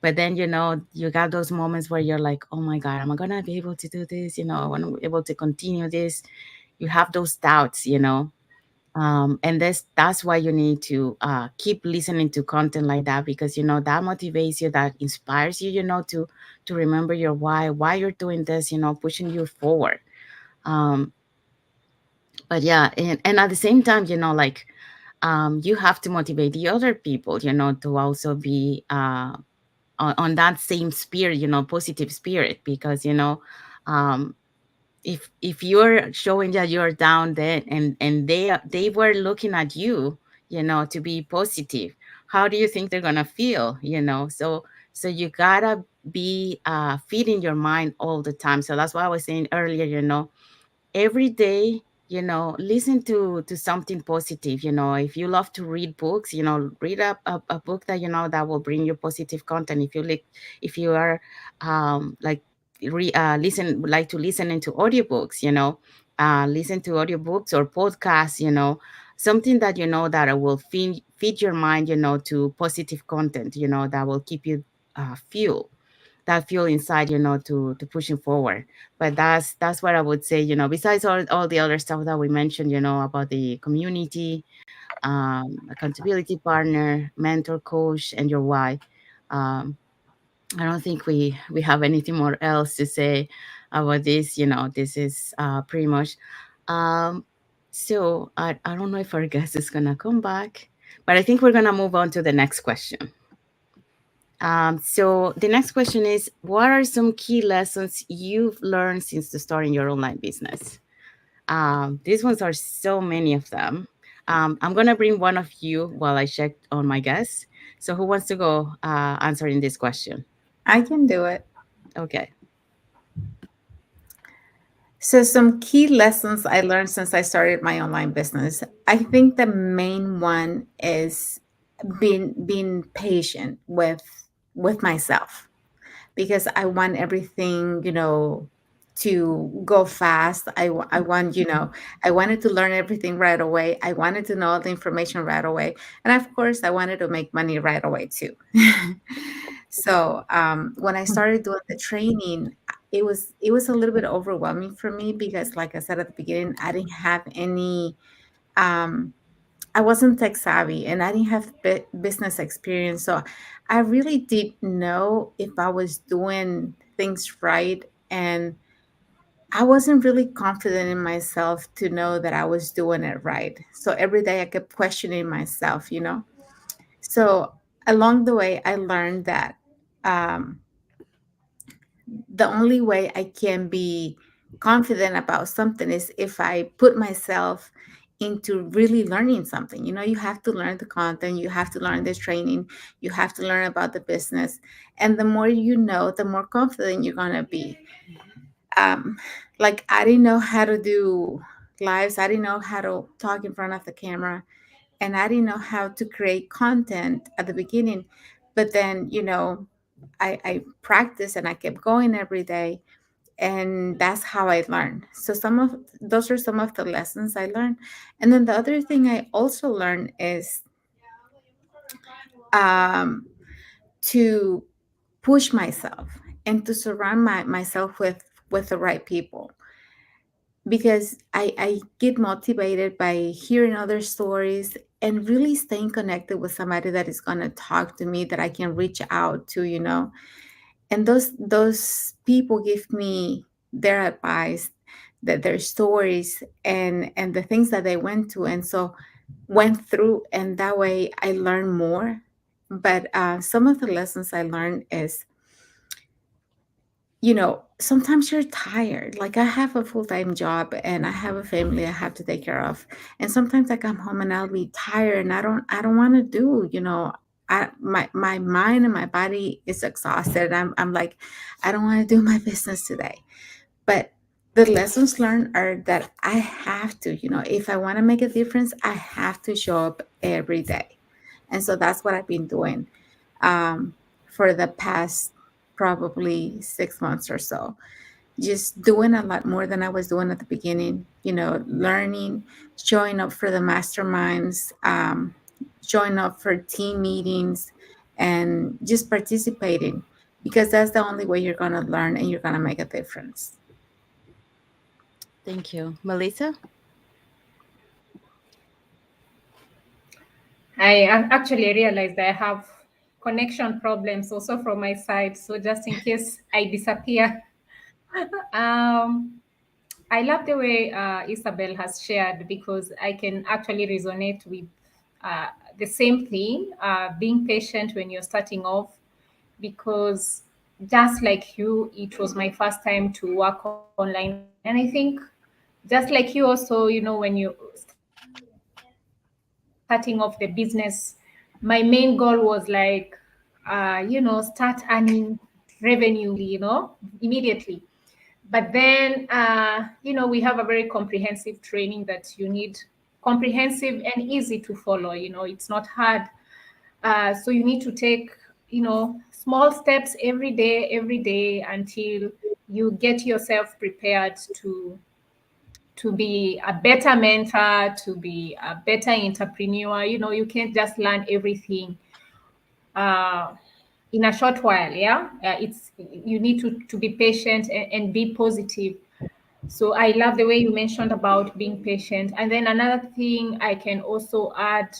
But then, you got those moments where you're like, oh my god, am I gonna be able to do this? I want to be able to continue this. You have those doubts, and that's why you need to keep listening to content like that, because, that motivates you, that inspires you, to remember your why you're doing this, pushing you forward. um but yeah, and at the same time, like, you have to motivate the other people, to also be on that same spirit, positive spirit, because, um if you're showing that you're down, then and they were looking at you, to be positive, how do you think they're gonna feel? So you gotta be feeding your mind all the time. So that's why I was saying earlier, every day, listen to something positive. If you love to read books, read a book that, that will bring you positive content. If you are like like to listen into audiobooks, listen to audiobooks or podcasts, something that, that will feed your mind, to positive content, that will keep you fuel that fuel inside, to pushing forward. But that's what I would say, besides all the other stuff that we mentioned, about the community, accountability partner, mentor, coach, and your why. um, I don't think we have anything more else to say about this. This is pretty much. um, so I don't know if our guest is gonna come back, but I think we're gonna move on to the next question. So the next question is, what are some key lessons you've learned since the starting your online business? These ones are so many of them. I'm gonna bring one of you while I check on my guests. So who wants to go answering this question? I can do it. Okay. So, some key lessons I learned since I started my online business. I think the main one is being patient with myself, because I want everything, to go fast. I want, I wanted to learn everything right away. I wanted to know all the information right away. And of course, I wanted to make money right away too. So when I started doing the training, it was a little bit overwhelming for me because, like I said at the beginning, I didn't have any. Um, I wasn't tech savvy and I didn't have business experience. So I really didn't know if I was doing things right. And I wasn't really confident in myself to know that I was doing it right. So every day I kept questioning myself. So along the way, I learned that um, the only way I can be confident about something is if I put myself into really learning something. You know, you have to learn the content, you have to learn the training, you have to learn about the business. And the more you know, the more confident you're going to be. Um, like, I didn't know how to do lives, I didn't know how to talk in front of the camera, and I didn't know how to create content at the beginning. But then, I practiced and I kept going every day, and that's how I learned. So some of those are some of the lessons I learned. And then the other thing I also learned is um, to push myself and to surround myself with the right people, because I get motivated by hearing other stories and really staying connected with somebody that is going to talk to me, that I can reach out to, and those people give me their advice, that their stories, and the things that they went through, and that way I learn more. But some of the lessons I learned is, sometimes you're tired. Like, I have a full-time job and I have a family I have to take care of, and sometimes I come home and I'll be tired, and I don't want to do, my mind and my body is exhausted. I'm like, I don't want to do my business today. But the lessons learned are that I have to, if I want to make a difference, I have to show up every day. And so that's what I've been doing um, for the past probably 6 months or so. Just doing a lot more than I was doing at the beginning, learning, showing up for the masterminds, showing up for team meetings, and just participating, because that's the only way you're going to learn and you're going to make a difference. Thank you. Melissa? Actually realized I have connection problems also from my side. So just in case I disappear, um, I love the way Isabel has shared, because I can actually resonate with uh, the same thing, being patient when you're starting off, because just like you, it was my first time to work online. And I think just like you also, when you starting off the business, my main goal was like, start earning revenue immediately. But then, we have a very comprehensive training that you need, comprehensive and easy to follow. It's not hard. So you need to take, small steps every day until you get yourself prepared to be a better mentor, to be a better entrepreneur. You can't just learn everything uh, in a short while. Yeah, it's you need to be patient and be positive. So I love the way you mentioned about being patient. And then another thing I can also add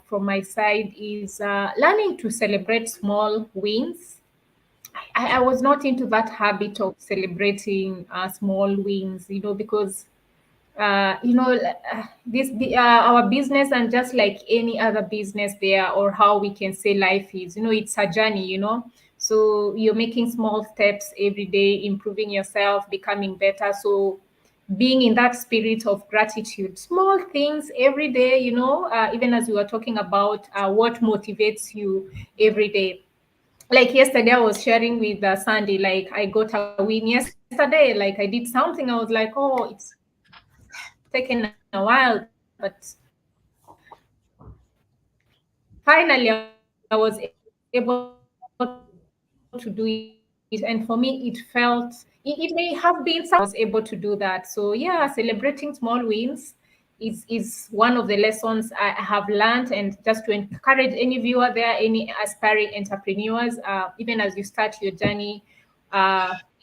from my side is learning to celebrate small wins. I was not into that habit of celebrating small wins, because our business, and just like any other business there, or how we can say life is, it's a journey. So you're making small steps every day, improving yourself, becoming better. So being in that spirit of gratitude, small things every day, even as we were talking about what motivates you every day. Like yesterday, I was sharing with Sandy, like I got a win yesterday, like I did something, I was like, oh, it's taken a while, but finally I was able to do it. And for me, it felt, it may have been something I was able to do it every day, but finally I was able to do that. So yeah, celebrating small wins is one of the lessons I have learned. And just to encourage any viewer there, any aspiring entrepreneurs, even as you start your journey,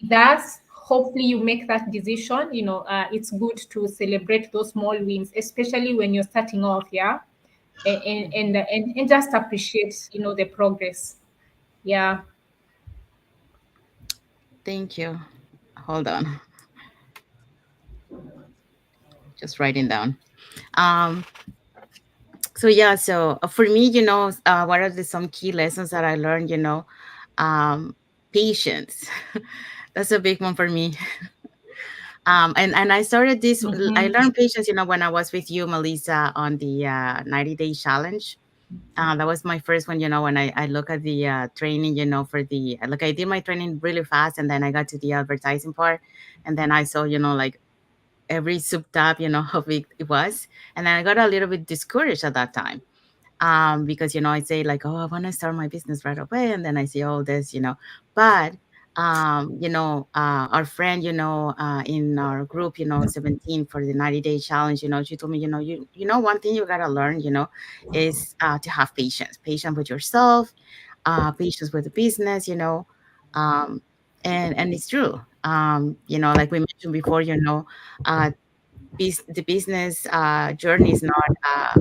that's hopefully you make that decision. It's good to celebrate those small wins, especially when you're starting off. Yeah, and just appreciate the progress. Yeah. Thank you. Hold on. Just writing down. Um, So yeah, so for me, what are some key lessons that I learned? Um, patience. That's a big one for me. And I started this. I Mm-hmm. learned patience, when I was with you, Melissa, on the 90-day challenge. That was my first one, when I look at the training, for the like I did my training really fast, and then I got to the advertising part, and then I saw, like every sub tab, how big it was, and then I got a little bit discouraged at that time, because I say like, oh, I want to start my business right away, and then I see all this, but our friend, in our group, 17 for the 90-day challenge, she told me, one thing you gotta learn, is to have patience with yourself, patience with the business, um, and it's true. Like we mentioned before, uh, the business journey is not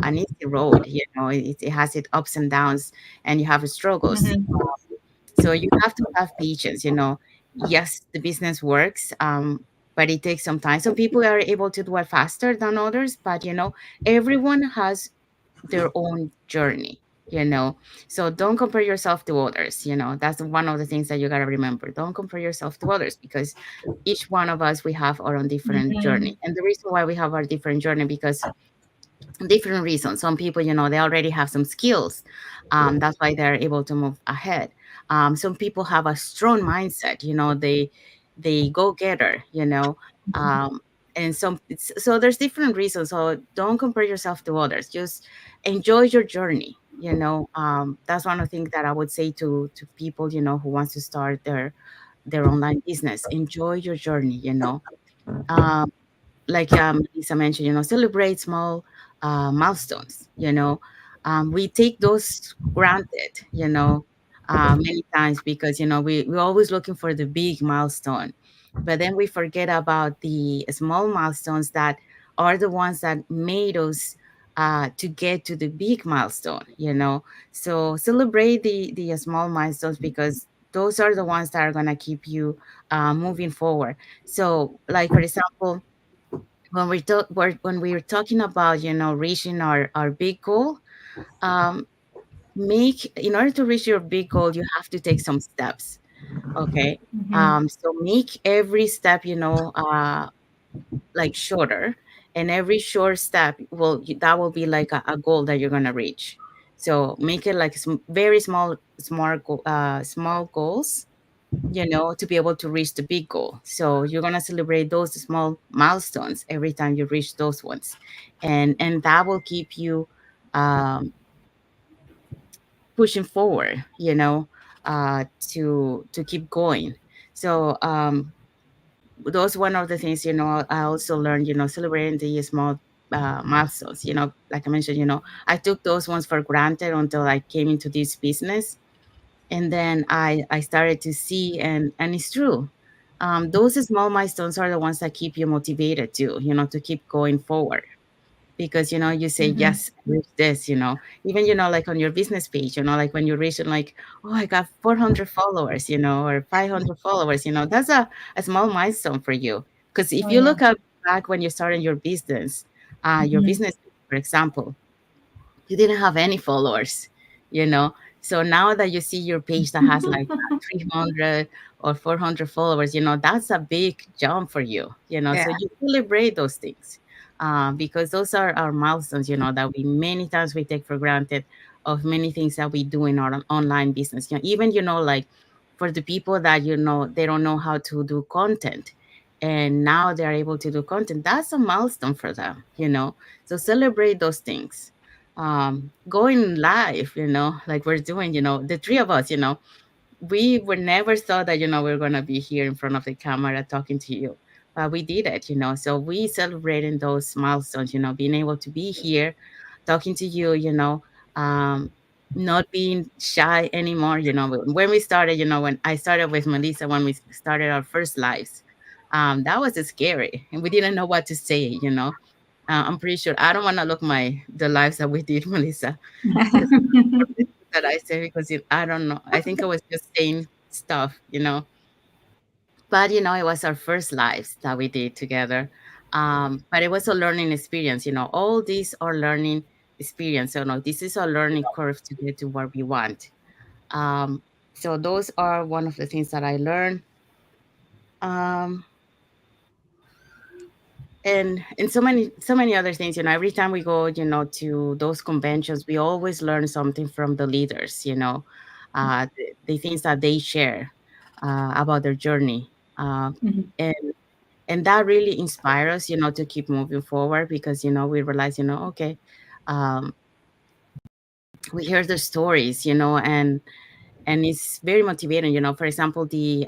an easy road. It has its ups and downs, and you have struggles. Mm-hmm. So you have to have patience. Yes, the business works, but it takes some time. Some people are able to do it faster than others, but everyone has their own journey. So don't compare yourself to others. That's one of the things that you got to remember. Don't compare yourself to others, because each one of us, we have our own different journey. Mm-hmm. And the reason why we have our different journey, because different reasons. Some people, they already have some skills. That's why they're able to move ahead. Some people have a strong mindset. They go getter. Um, and so there's different reasons. So don't compare yourself to others. Just enjoy your journey. That's one of the things that I would say to people, who wants to start their online business. Enjoy your journey. Um, like Lisa mentioned, celebrate small milestones. We take those granted, many times, because we're always looking for the big milestone, but then we forget about the small milestones that are the ones that made us to get to the big milestone. So celebrate the small milestones, because those are the ones that are going to keep you moving forward. So, like, for example, when we were talking about, reaching our big goal, um make in order to reach your big goal, you have to take some steps. Okay. Mm-hmm. So make every step, like shorter, and every short step that will be like a goal that you're going to reach. So make it like very small goals, to be able to reach the big goal. So you're gonna celebrate those small milestones every time you reach those ones, and that will keep you um, pushing forward. To keep going. So those one of the things, I also learned, celebrating the small milestones. Like I mentioned, I took those ones for granted until I came into this business, and then I started to see, and it's true. Those small milestones are the ones that keep you motivated too, to keep going forward, because you say, Mm-hmm. yes, I reached this. Even like on your business page, like when you reach like, oh, I got 400 followers, or 500 followers. That's a small milestone for you, because if Oh you yeah. look up back when you started your Mm-hmm. business, for example, you didn't have any followers, you know. So now that you see your page that has like 300 or 400 followers, that's a big jump for you, Yeah. so you celebrate those things, because those are our milestones, that we many times we take for granted, of many things that we do in our online business. Even, like for the people that, they don't know how to do content, and now they're able to do content. That's a milestone for them, so celebrate those things. Going live, like we're doing, the three of us, we were never thought that, we are going to be here in front of the camera talking to you, but we did it, so we celebrating those milestones, being able to be here talking to you, um, not being shy anymore. When we started, when I started with Melissa, when we started our first lives, that was scary, and we didn't know what to say. I'm pretty sure I don't want to look the lives that we did, Melissa, because that I say, because I don't know. I think I was just saying stuff, but it was our first lives that we did together. But it was a learning experience. All these are learning experience. So no, this is a learning curve to get to where we want. Um, so those are one of the things that I learned. Um, and so many other things, every time we go, to those conventions, we always learn something from the leaders, the things that they share about their journey. And and that really inspires us, to keep moving forward, because we realize, okay, um, we hear the stories, and it's very motivating. For example, the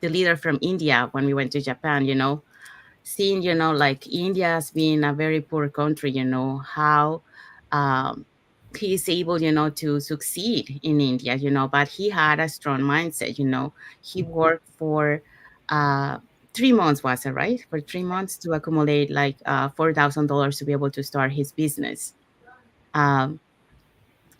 leader from India, when we went to Japan, seeing, like India as being a very poor country, how um, he is able, to succeed in India, but he had a strong mindset. He worked for uh, 3 months, was it right? For 3 months to accumulate like $4,000 to be able to start his business. Um,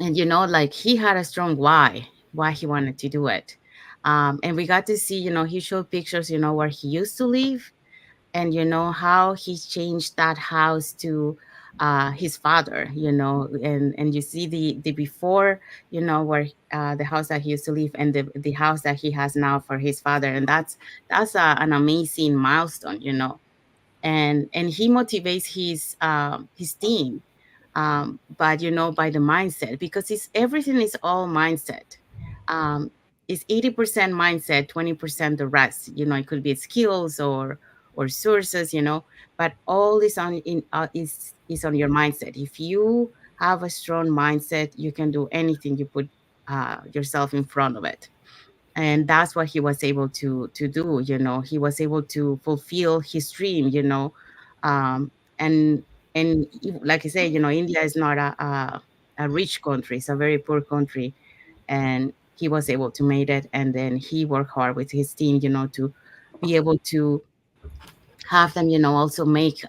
and, like he had a strong why he wanted to do it. And we got to see, he showed pictures, where he used to live, and how he changed that house to his father, and you see the before, where the house that he used to live, and the house that he has now for his father. And that's an amazing milestone, and he motivates his team, but by the mindset, because it's everything is all mindset. um it's 80% mindset, 20% the rest. It could be skills or sources, but all is is on your mindset. If you have a strong mindset, you can do anything you put yourself in front of it. And that's what he was able to do. He was able to fulfill his dream. um and like I say, India is not a rich country. It's a very poor country, and he was able to make it. And then he worked hard with his team, to be able to have them, also make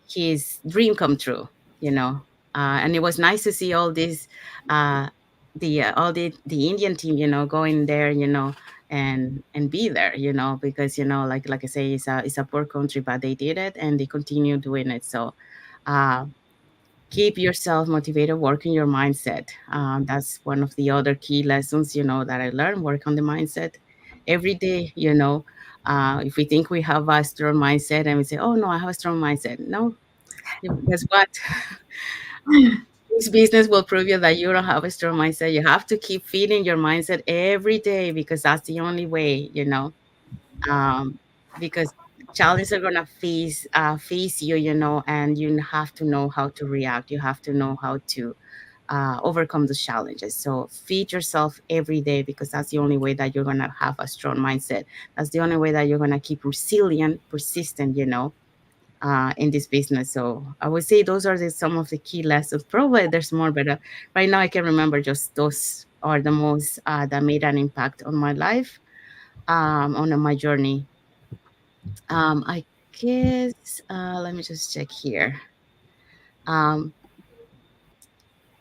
his dream come true. you know and it was nice to see all this uh all the Indian team, going there, and be there, because, like I say, it's a poor country, but they did it and they continue doing it. So uh keep yourself motivated, work on your mindset. That's one of the other key lessons, that I learned. Work on the mindset every day. If we think we have a strong mindset and we say, oh no, I have a strong mindset, no, guess what? This business will prove you that you don't have a strong mindset. You have to keep feeding your mindset every day, because that's the only way, um, because challenges are gonna face you, and you have to know how to react. You have to know how to overcome those challenges. So feed yourself every day, because that's the only way that you're gonna have a strong mindset. That's the only way that you're gonna keep resilient, persistent, in this business. So I would say those are some of the key lessons. Probably there's more, but right now I can remember just those are the most that made an impact on my life, on my journey. I guess let me just check here. Um,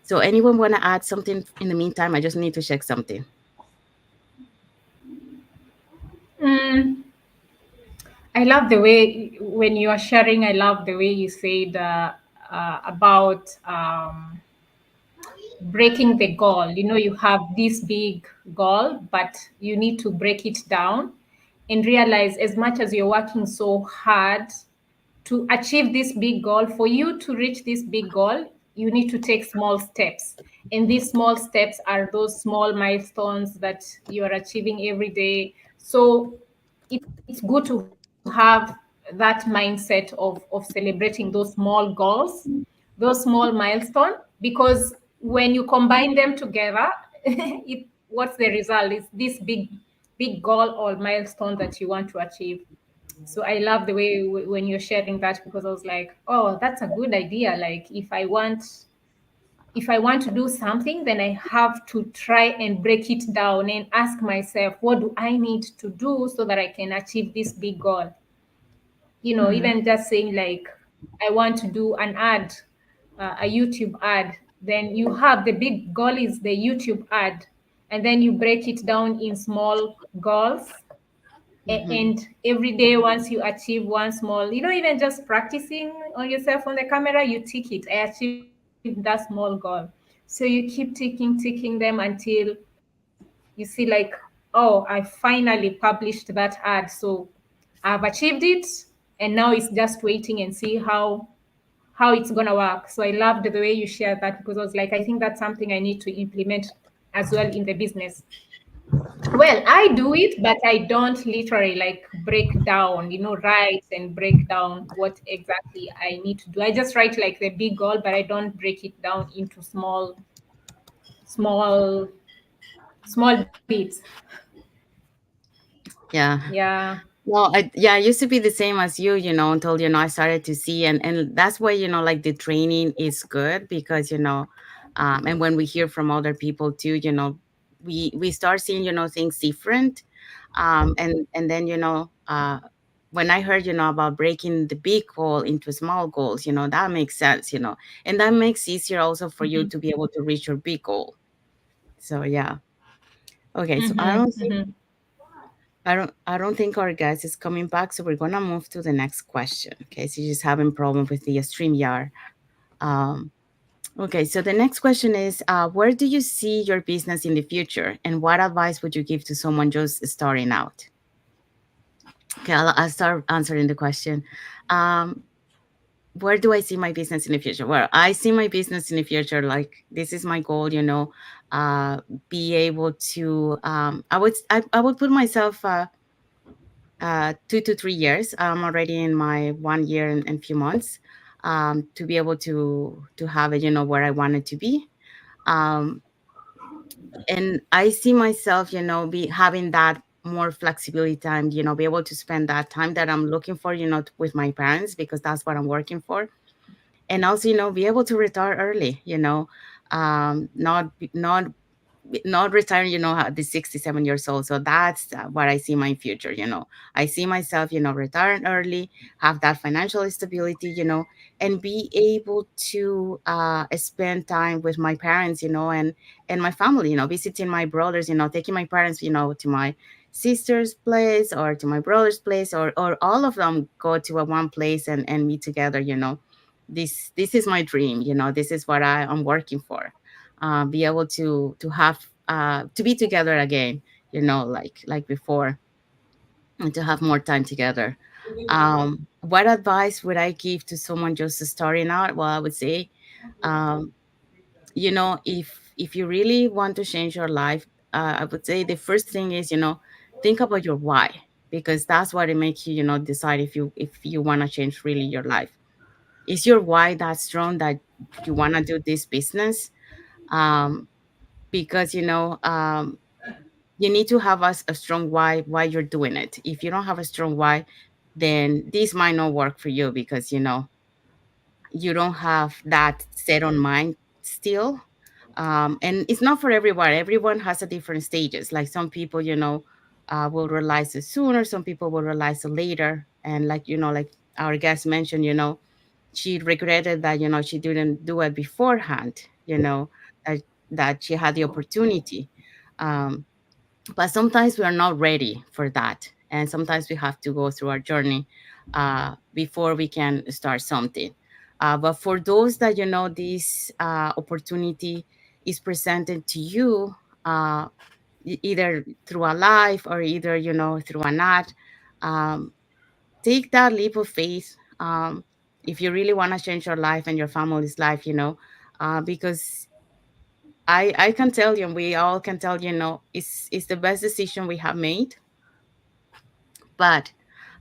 so anyone want to add something in the meantime? I just need to check something. Mm, I love the way when you are sharing. I love the way you said about breaking the goal. You have this big goal, but you need to break it down and realize, as much as you're working so hard to achieve this big goal, for you to reach this big goal, you need to take small steps. And these small steps are those small milestones that you are achieving every day. So it's good to have that mindset of celebrating those small goals, those small milestones, because when you combine them together, what's the result is this big goal or milestone that you want to achieve. So I love the way when you're sharing that, because I was like, oh, that's a good idea. Like, if I want to do something, then I have to try and break it down and ask myself, what do I need to do so that I can achieve this big goal? Even just saying, like, I want to do an ad, a YouTube ad, then you have the big goal is the YouTube ad, and then you break it down in small goals, Mm-hmm. And every day, once you achieve one small, even just practicing on yourself on the camera, you tick it. I achieved that small goal. So you keep ticking them until you see, like, oh, I finally published that ad. So I've achieved it, and now it's just waiting and see how it's gonna work. So I loved the way you shared that, because I was like, I think that's something I need to implement as well in the business. Well, I do it, but I don't literally like break down, write and break down what exactly I need to do. I just write like the big goal, but I don't break it down into small, small bits. Yeah. Yeah. Well, I used to be the same as you, until, I started to see, and that's why, like the training is good because, and when we hear from other people too, we start seeing, things different. And then, when I heard, about breaking the big goal into small goals, that makes sense, and that makes easier also for you to be able to reach your big goal. So yeah. Okay, so Mm-hmm. Mm-hmm. I don't think our guest is coming back, so we're gonna move to the next question. Okay, so you're just having problem with the StreamYard. Um, okay, so the next question is, where do you see your business in the future, and what advice would you give to someone just starting out? Okay, I'll start answering the question. Um, where do I see my business in the future? Well, I see my business in the future like this is my goal. Be able to. I would put myself. 2 to 3 years. I'm already in my 1 year and few months, to be able to have it, where I want it to be. Um, and I see myself, be having that more flexibility time, be able to spend that time that I'm looking for, with my parents because that's what I'm working for, and also, be able to retire early, not retiring, at the 67 years old. So that's what I see my future. I see myself, retiring early, have that financial stability, and be able to spend time with my parents, and my family, visiting my brothers, taking my parents, to my sister's place or to my brother's place, or all of them go to a one place and meet together. This is my dream. This is what I'm working for. Be able to have to be together again, like before, and to have more time together. What advice would I give to someone just starting out? Well, I would say, um, if you really want to change your life, I would say the first thing is, think about your why, because that's what it makes you, decide if you want to change really your life. Is your why that strong that you want to do this business? um, because you need to have a strong why you're doing it. If you don't have a strong why, then this might not work for you because you don't have that set on mind still. And it's not for everyone. Everyone has a different stages. Like some people, will realize it sooner, some people will realize it later. And like like our guest mentioned, she regretted that she didn't do it beforehand, that that she had the opportunity. um, but sometimes we are not ready for that, and sometimes we have to go through our journey before we can start something. But for those that this opportunity is presented to you, uh, either through a live or either through an ad, um, take that leap of faith. If you really want to change your life and your family's life, because I can tell you, and we all can tell it's the best decision we have made. But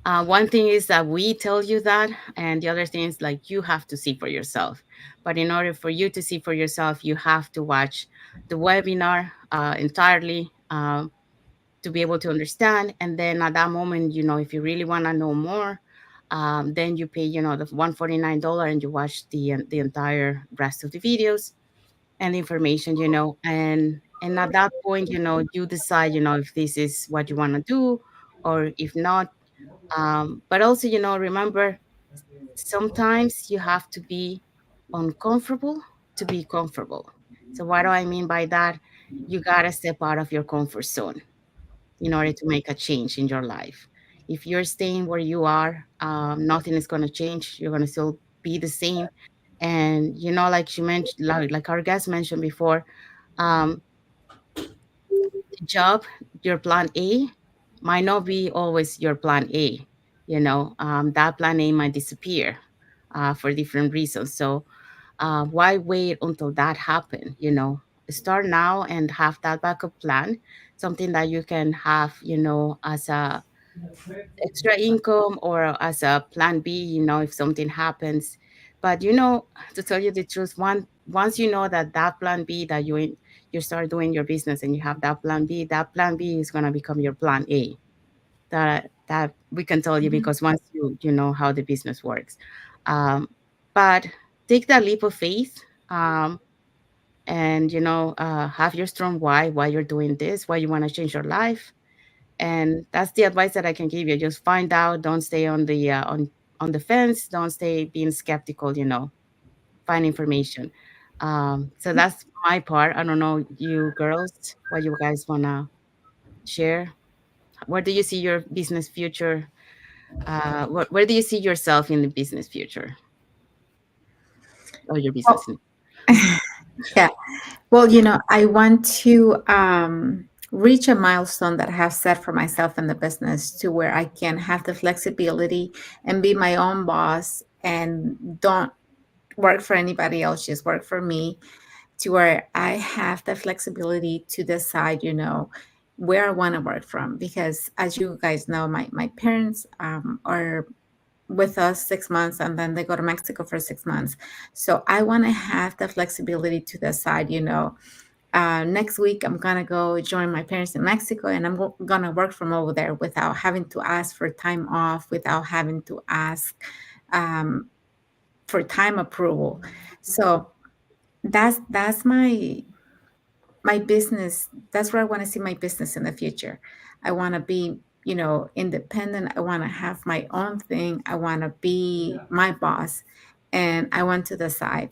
one thing is that we tell you that, and the other thing is like you have to see for yourself. But in order for you to see for yourself, you have to watch the webinar entirely, to be able to understand. And then at that moment, if you really want to know more, then you pay, the $149, and you watch the entire rest of the videos and information, and at that point, you decide, if this is what you want to do or if not. But also, remember, sometimes you have to be uncomfortable to be comfortable. So what do I mean by that? You gotta step out of your comfort zone in order to make a change in your life. If you're staying where you are, nothing is going to change. You're going to still be the same. And, like you mentioned, like our guest mentioned before, um, the job, your plan A might not be always your plan A. That plan A might disappear for different reasons. So why wait until that happen? Start now and have that backup plan, something that you can have, as a extra income or as a plan B, if something happens. But to tell you the truth, once you know that plan B, that you start doing your business and you have that plan B is gonna become your plan A. That we can tell you, Mhm. because once you know how the business works. Um, but take that leap of faith, um, and have your strong why you're doing this, why you want to change your life. And that's the advice that I can give you. Just find out. Don't stay on the fence. Don't stay being skeptical. Find information. So that's my part. I don't know, you girls, what you guys wanna share. Where do you see your business future? Where do you see yourself in the business future, or your business? Well, yeah. Well, I want to reach a milestone that I have set for myself in the business, to where I can have the flexibility and be my own boss and don't work for anybody else, just work for me, to where I have the flexibility to decide, where I want to work from. Because as you guys know, my parents are with us 6 months, and then they go to Mexico for 6 months. So I want to have the flexibility to decide, next week I'm gonna go join my parents in Mexico, and I'm gonna work from over there without having to ask for time off, without having to ask um, for time approval. So that's my business. That's where I want to see my business in the future. I want to be, independent. I want to have my own thing. I want to be my boss, and I want to decide,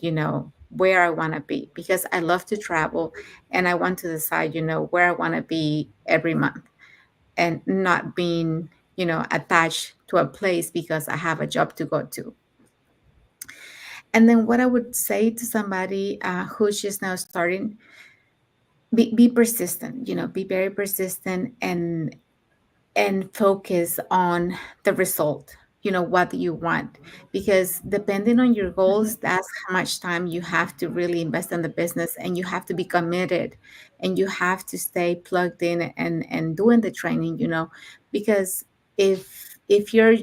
where I want to be, because I love to travel, and I want to decide, where I want to be every month, and not being, attached to a place because I have a job to go to. And then what I would say to somebody who's just now starting, be persistent, be very persistent, and focus on the result. What do you want? Because depending on your goals, that's how much time you have to really invest in the business, and you have to be committed, and you have to stay plugged in, and doing the training, because if if you're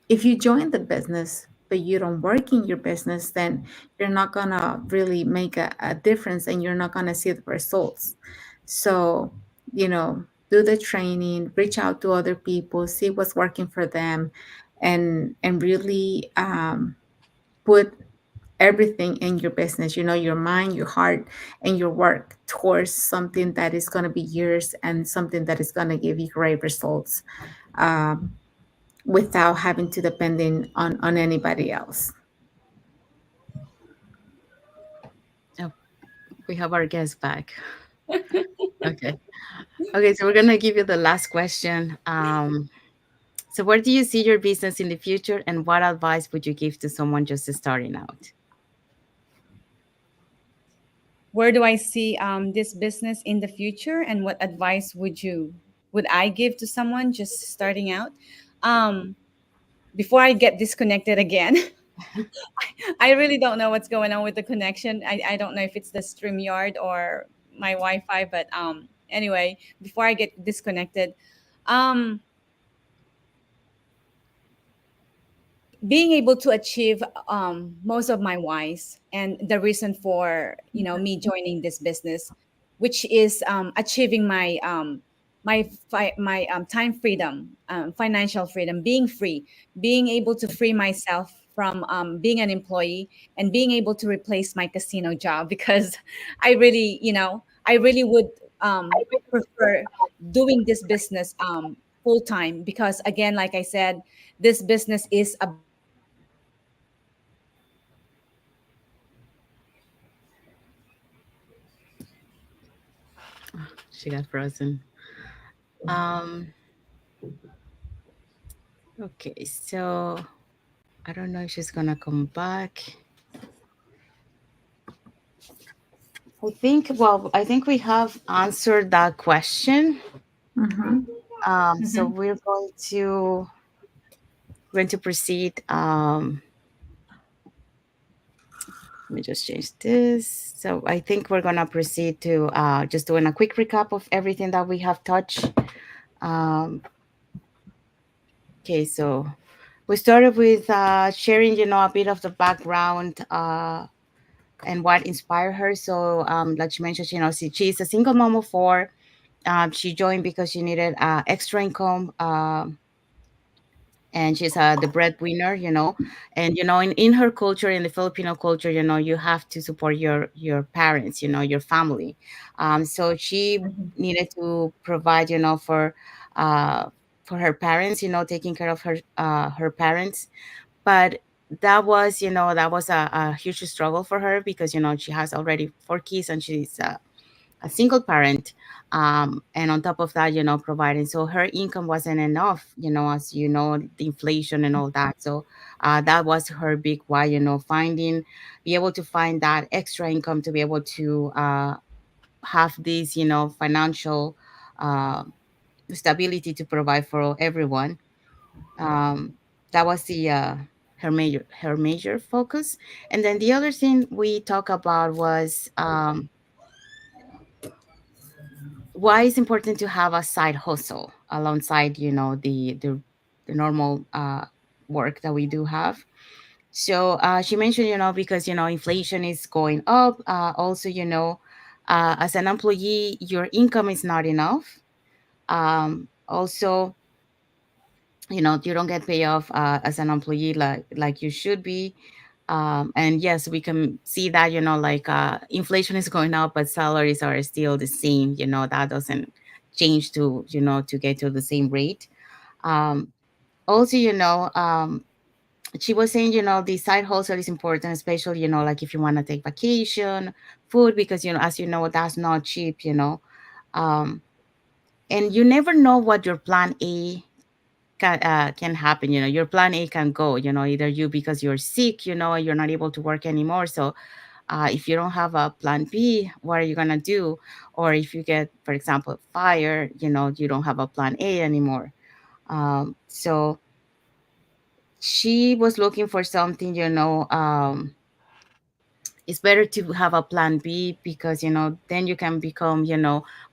if you join the business but you don't work in your business, then you're not gonna really make a difference, and you're not gonna see the results. So, you know do the training, reach out to other people, see what's working for them, and really put everything in your business, your mind, your heart, and your work towards something that is going to be yours, and something that is going to give you great results, um, without having to depending on anybody else. Oh, we have our guest back. Okay. Okay, so we're gonna give you the last question. So where do you see your business in the future, and what advice would you give to someone just starting out? Where do I see this business in the future, and what advice would I give to someone just starting out? Um, Before I get disconnected again, I really don't know what's going on with the connection. I don't know if it's the StreamYard or my Wi-Fi, but anyway, before I get disconnected, um, being able to achieve most of my whys and the reason for me joining this business, which is achieving my time freedom, financial freedom, being free, being able to free myself from being an employee, and being able to replace my casino job because I really would prefer doing this business full time, because again, like I said, this business is about She got frozen. Um, Okay, so I don't know if she's gonna come back. I think we have answered that question. Mm-hmm. So Mhm. going to proceed. Let me just change this. So I think we're gonna proceed to just doing a quick recap of everything that we have touched. Um, okay, so we started with sharing, a bit of the background and what inspired her. So, like she mentioned, she's a single mom of four. She joined because she needed extra income. And she's the breadwinner, and in her culture, in the Filipino culture, you have to support your parents, your family. So she Mhm. needed to provide, uh for her parents, taking care of her parents. But that was a huge struggle for her because she has already four kids and she's a single parent, and on top of that, providing, so her income wasn't enough, as the inflation and all that. So that was her big why, be able to find that extra income to be able to have this, financial uh, stability to provide for everyone. um, that was the her major focus. And then the other thing we talk about was why it's important to have a side hustle alongside the normal work that we do have. So she mentioned, because inflation is going up, also, as an employee your income is not enough. Also, you don't get paid off as an employee like you should be. And yes, we can see that, like inflation is going up but salaries are still the same. That doesn't change to get to the same rate. um, Also, she was saying, the side hustle is important, especially, like if you want to take vacation, food, because as that's not cheap. um, and you never know what your plan A can happen. Your plan A can go, either you, because you're sick, you're not able to work anymore. So if you don't have a plan B, what are you going to do? Or if you get, for example, fired, you don't have a plan A anymore. So she was looking for something, it's better to have a plan B, because then you can become,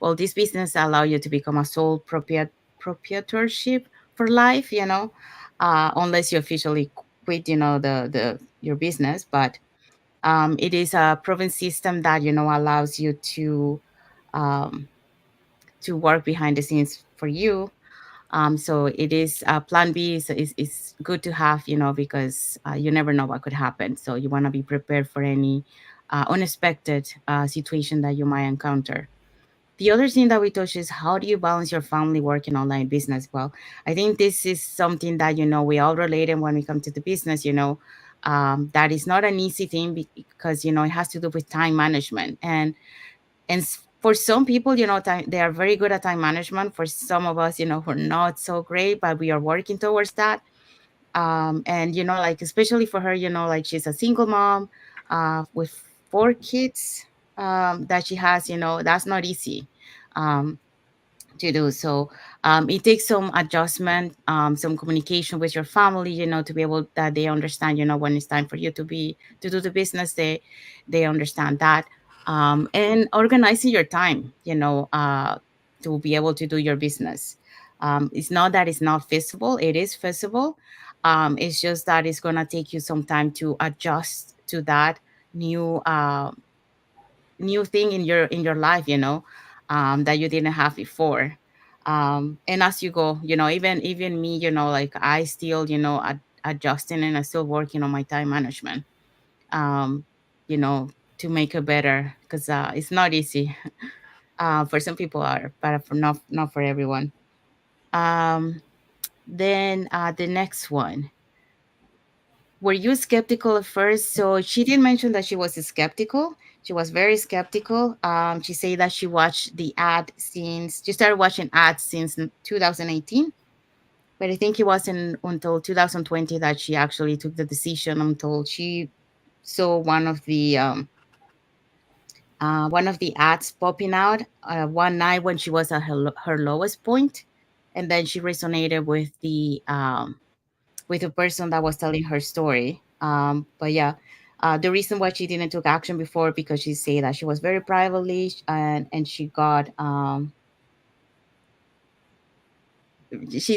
well, this business allow you to become a sole proprietorship for life, unless you officially quit, the your business. But it is a proven system that allows you um, to work behind the scenes for you. So it is plan B is good to have, because you never know what could happen. So you want to be prepared for any unexpected situation that you might encounter. The other thing that we touch is, how do you balance your family, work, and online business? Well, I think this is something that we all relate in when we come to the business. That is not an easy thing, because it has to do with time management. For some people, they are very good at time management. For some of us, we're not so great, but we are working towards that. And like, especially for her, like, she's a single mom with four kids that she has. That's not easy. Um, to do. So it takes some adjustment, some communication with your family, to be able that they understand, when it's time for you to do the business. They understand that. And organizing your time, to be able to do your business. It's not that it's not feasible; it is feasible. It's just that it's gonna take you some time to adjust to that new new thing in your life, that you didn't have before. And as you go, even me, like, I still, adjusting, and I still working on my time management, um you know to make it better, because it's not easy. For some people are, but for not for everyone. Um then the next one: were you skeptical at first? So she did mention that she was skeptical. She was very skeptical. She said that she started watching ads since 2018. But I think it wasn't until 2020 that she actually took the decision, until she saw one of the ads popping out one night when she was at her lowest point, and then she resonated with the person that was telling her story. But yeah, the reason why she didn't took action before, because she said that she was very privately, and she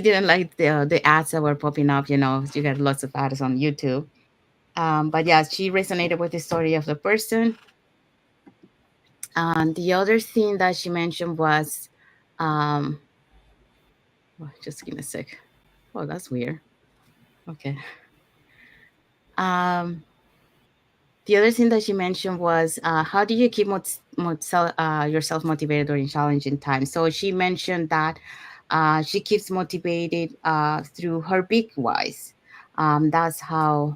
didn't like the ads that were popping up. You know, you get lots of ads on YouTube. But yeah, she resonated with the story of the person. And the other thing that she mentioned was, um, oh, just give me a sec. Oh, that's weird. Okay. Um, the other thing that she mentioned was, how do you keep yourself motivated during challenging times? So she mentioned that she keeps motivated through her big whys. That's how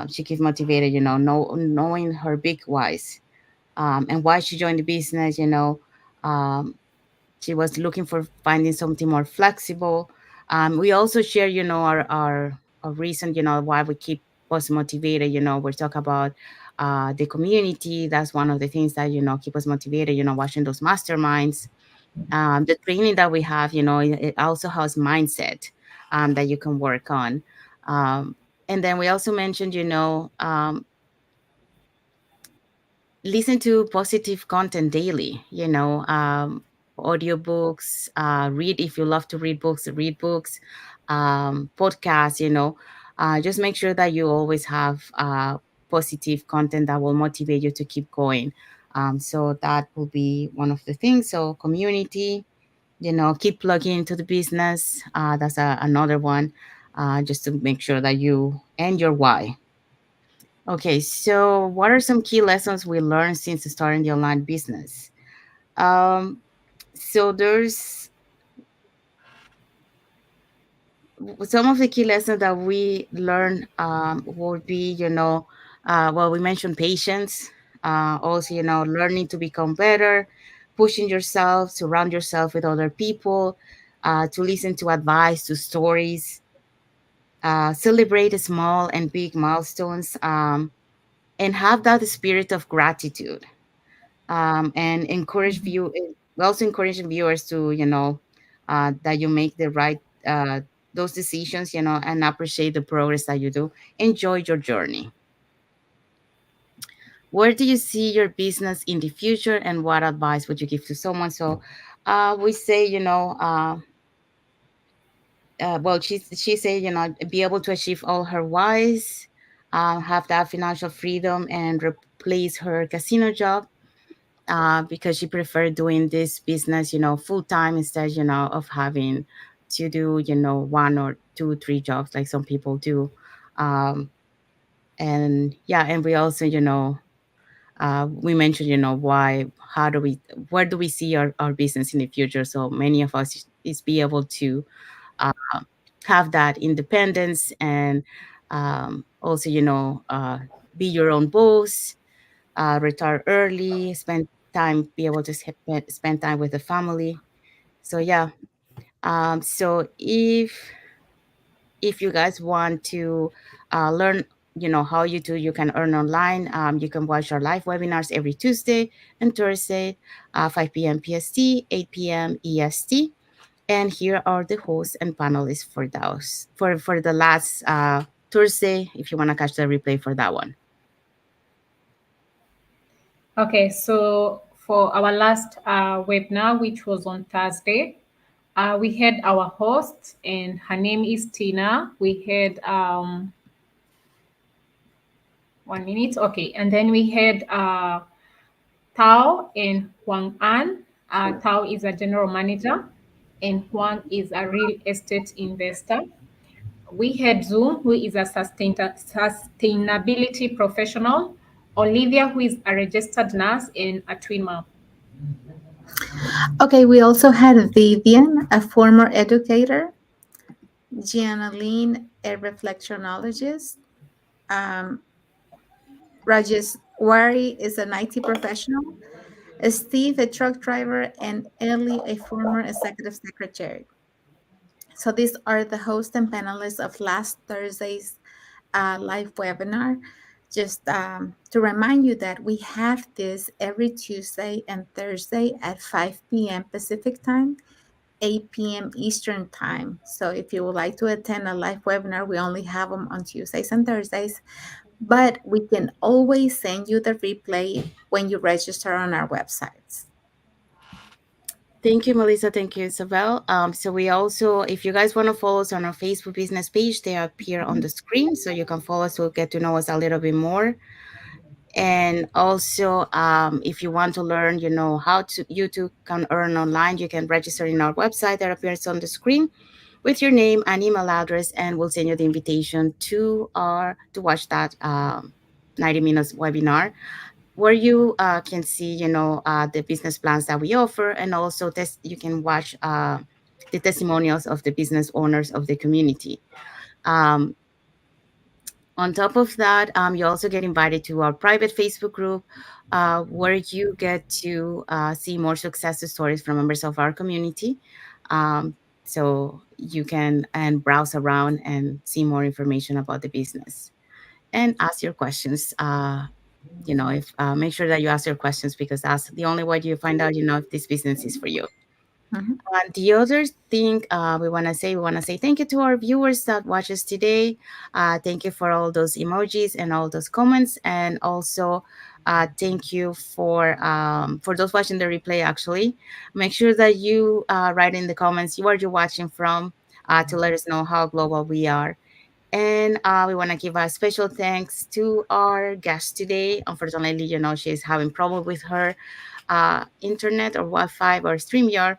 she keeps motivated, knowing her big whys, and why she joined the business. Um, she was looking for finding something more flexible. We also share, our reason, why we keep us motivated. We talk about the community. That's one of the things that, keep us motivated, watching those masterminds. The training that we have, it also has mindset that you can work on. Um, and then we also mentioned, listen to positive content daily, audiobooks, read if you love to read books, podcasts, just make sure that you always have positive content that will motivate you to keep going. So that will be one of the things. So community, keep plugging into the business. That's another one, just to make sure that you and your why. Okay, so what are some key lessons we learned since starting the online business? Um, so there's some of the key lessons that we learn would be, well, we mentioned patience, also, learning to become better, pushing yourself, surround yourself with other people, to listen to advice, to stories, celebrate small and big milestones, and have that spirit of gratitude, and we also encourage viewers to, that you make the right uh, those decisions, and appreciate the progress that you do. Enjoy your journey. Where do you see your business in the future, and what advice would you give to someone? So we say, well, she said, be able to achieve all her whys, have that financial freedom, and replace her casino job, because she preferred doing this business, full time, instead, of having to do, one or two, three jobs like some people do. Um, and yeah, and we also, we mentioned, how do we, where do we see our business in the future? So many of us is be able to uh, have that independence, and also, be your own boss, retire early, spend time, be able to spend time with the family. So yeah, so if you guys want to learn, how you can earn online, you can watch our live webinars every Tuesday and Thursday, 5 p.m. PST, 8 p.m. EST. And here are the hosts and panelists for those for the last Thursday, if you want to catch the replay for that one. Okay, so for our last webinar, which was on Thursday, we had our host, and her name is Tina. We had 1 minute, okay, and then we had Tao and Huang An. Tao is a general manager, and Huang is a real estate investor. We had Zoom, who is a sustainability professional, Olivia, who is a registered nurse and a twin mom. Okay, we also had Vivian, a former educator, Gianna Lyn, a reflexionologist, um, Rajesh Wari is an IT professional, Steve, a truck driver, and Ellie, a former executive secretary. So these are the host and panelists of last Thursday's live webinar. Just to remind you that we have this every Tuesday and Thursday at 5 p.m. Pacific time, 8 p.m. Eastern time. So if you would like to attend a live webinar, we only have them on Tuesdays and Thursdays, but we can always send you the replay when you register on our websites. Thank you, Melissa. Thank you, Isabel. So we also, if you guys want to follow us on our Facebook business page, they appear on the screen, so you can follow us to get to know us a little bit more. And also, if you want to learn, how to you too can earn online, you can register in our website that appears on the screen with your name and email address, and we'll send you the invitation to watch that 90 minutes webinar where you can see, the business plans that we offer, and also you can watch the testimonials of the business owners of the community. Um, on top of that, you also get invited to our private Facebook group where you get to see more success stories from members of our community. So you can and browse around and see more information about the business and ask your questions. If make sure that you ask your questions, because that's the only way you find out, if this business is for you. Mhm. The other thing we want to say thank you to our viewers that watch us today. Thank you for all those emojis and all those comments, and also thank you for those watching the replay. Actually, make sure that you write in the comments where you're watching from to let us know how global we are. And we want to give a special thanks to our guest today. Unfortunately, she's having problem with her internet or Wi-Fi or StreamYard,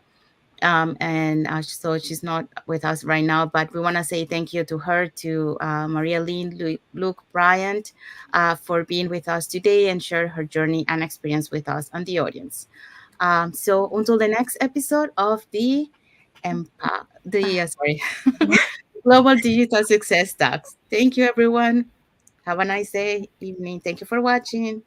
and so she's not with us right now. But we want to say thank you to her, to Maria Lyn Lugue-Bryant, for being with us today and share her journey and experience with us and the audience. So until the next episode of sorry, Global Digital Success Talks. Thank you, everyone. Have a nice day, evening. Thank you for watching.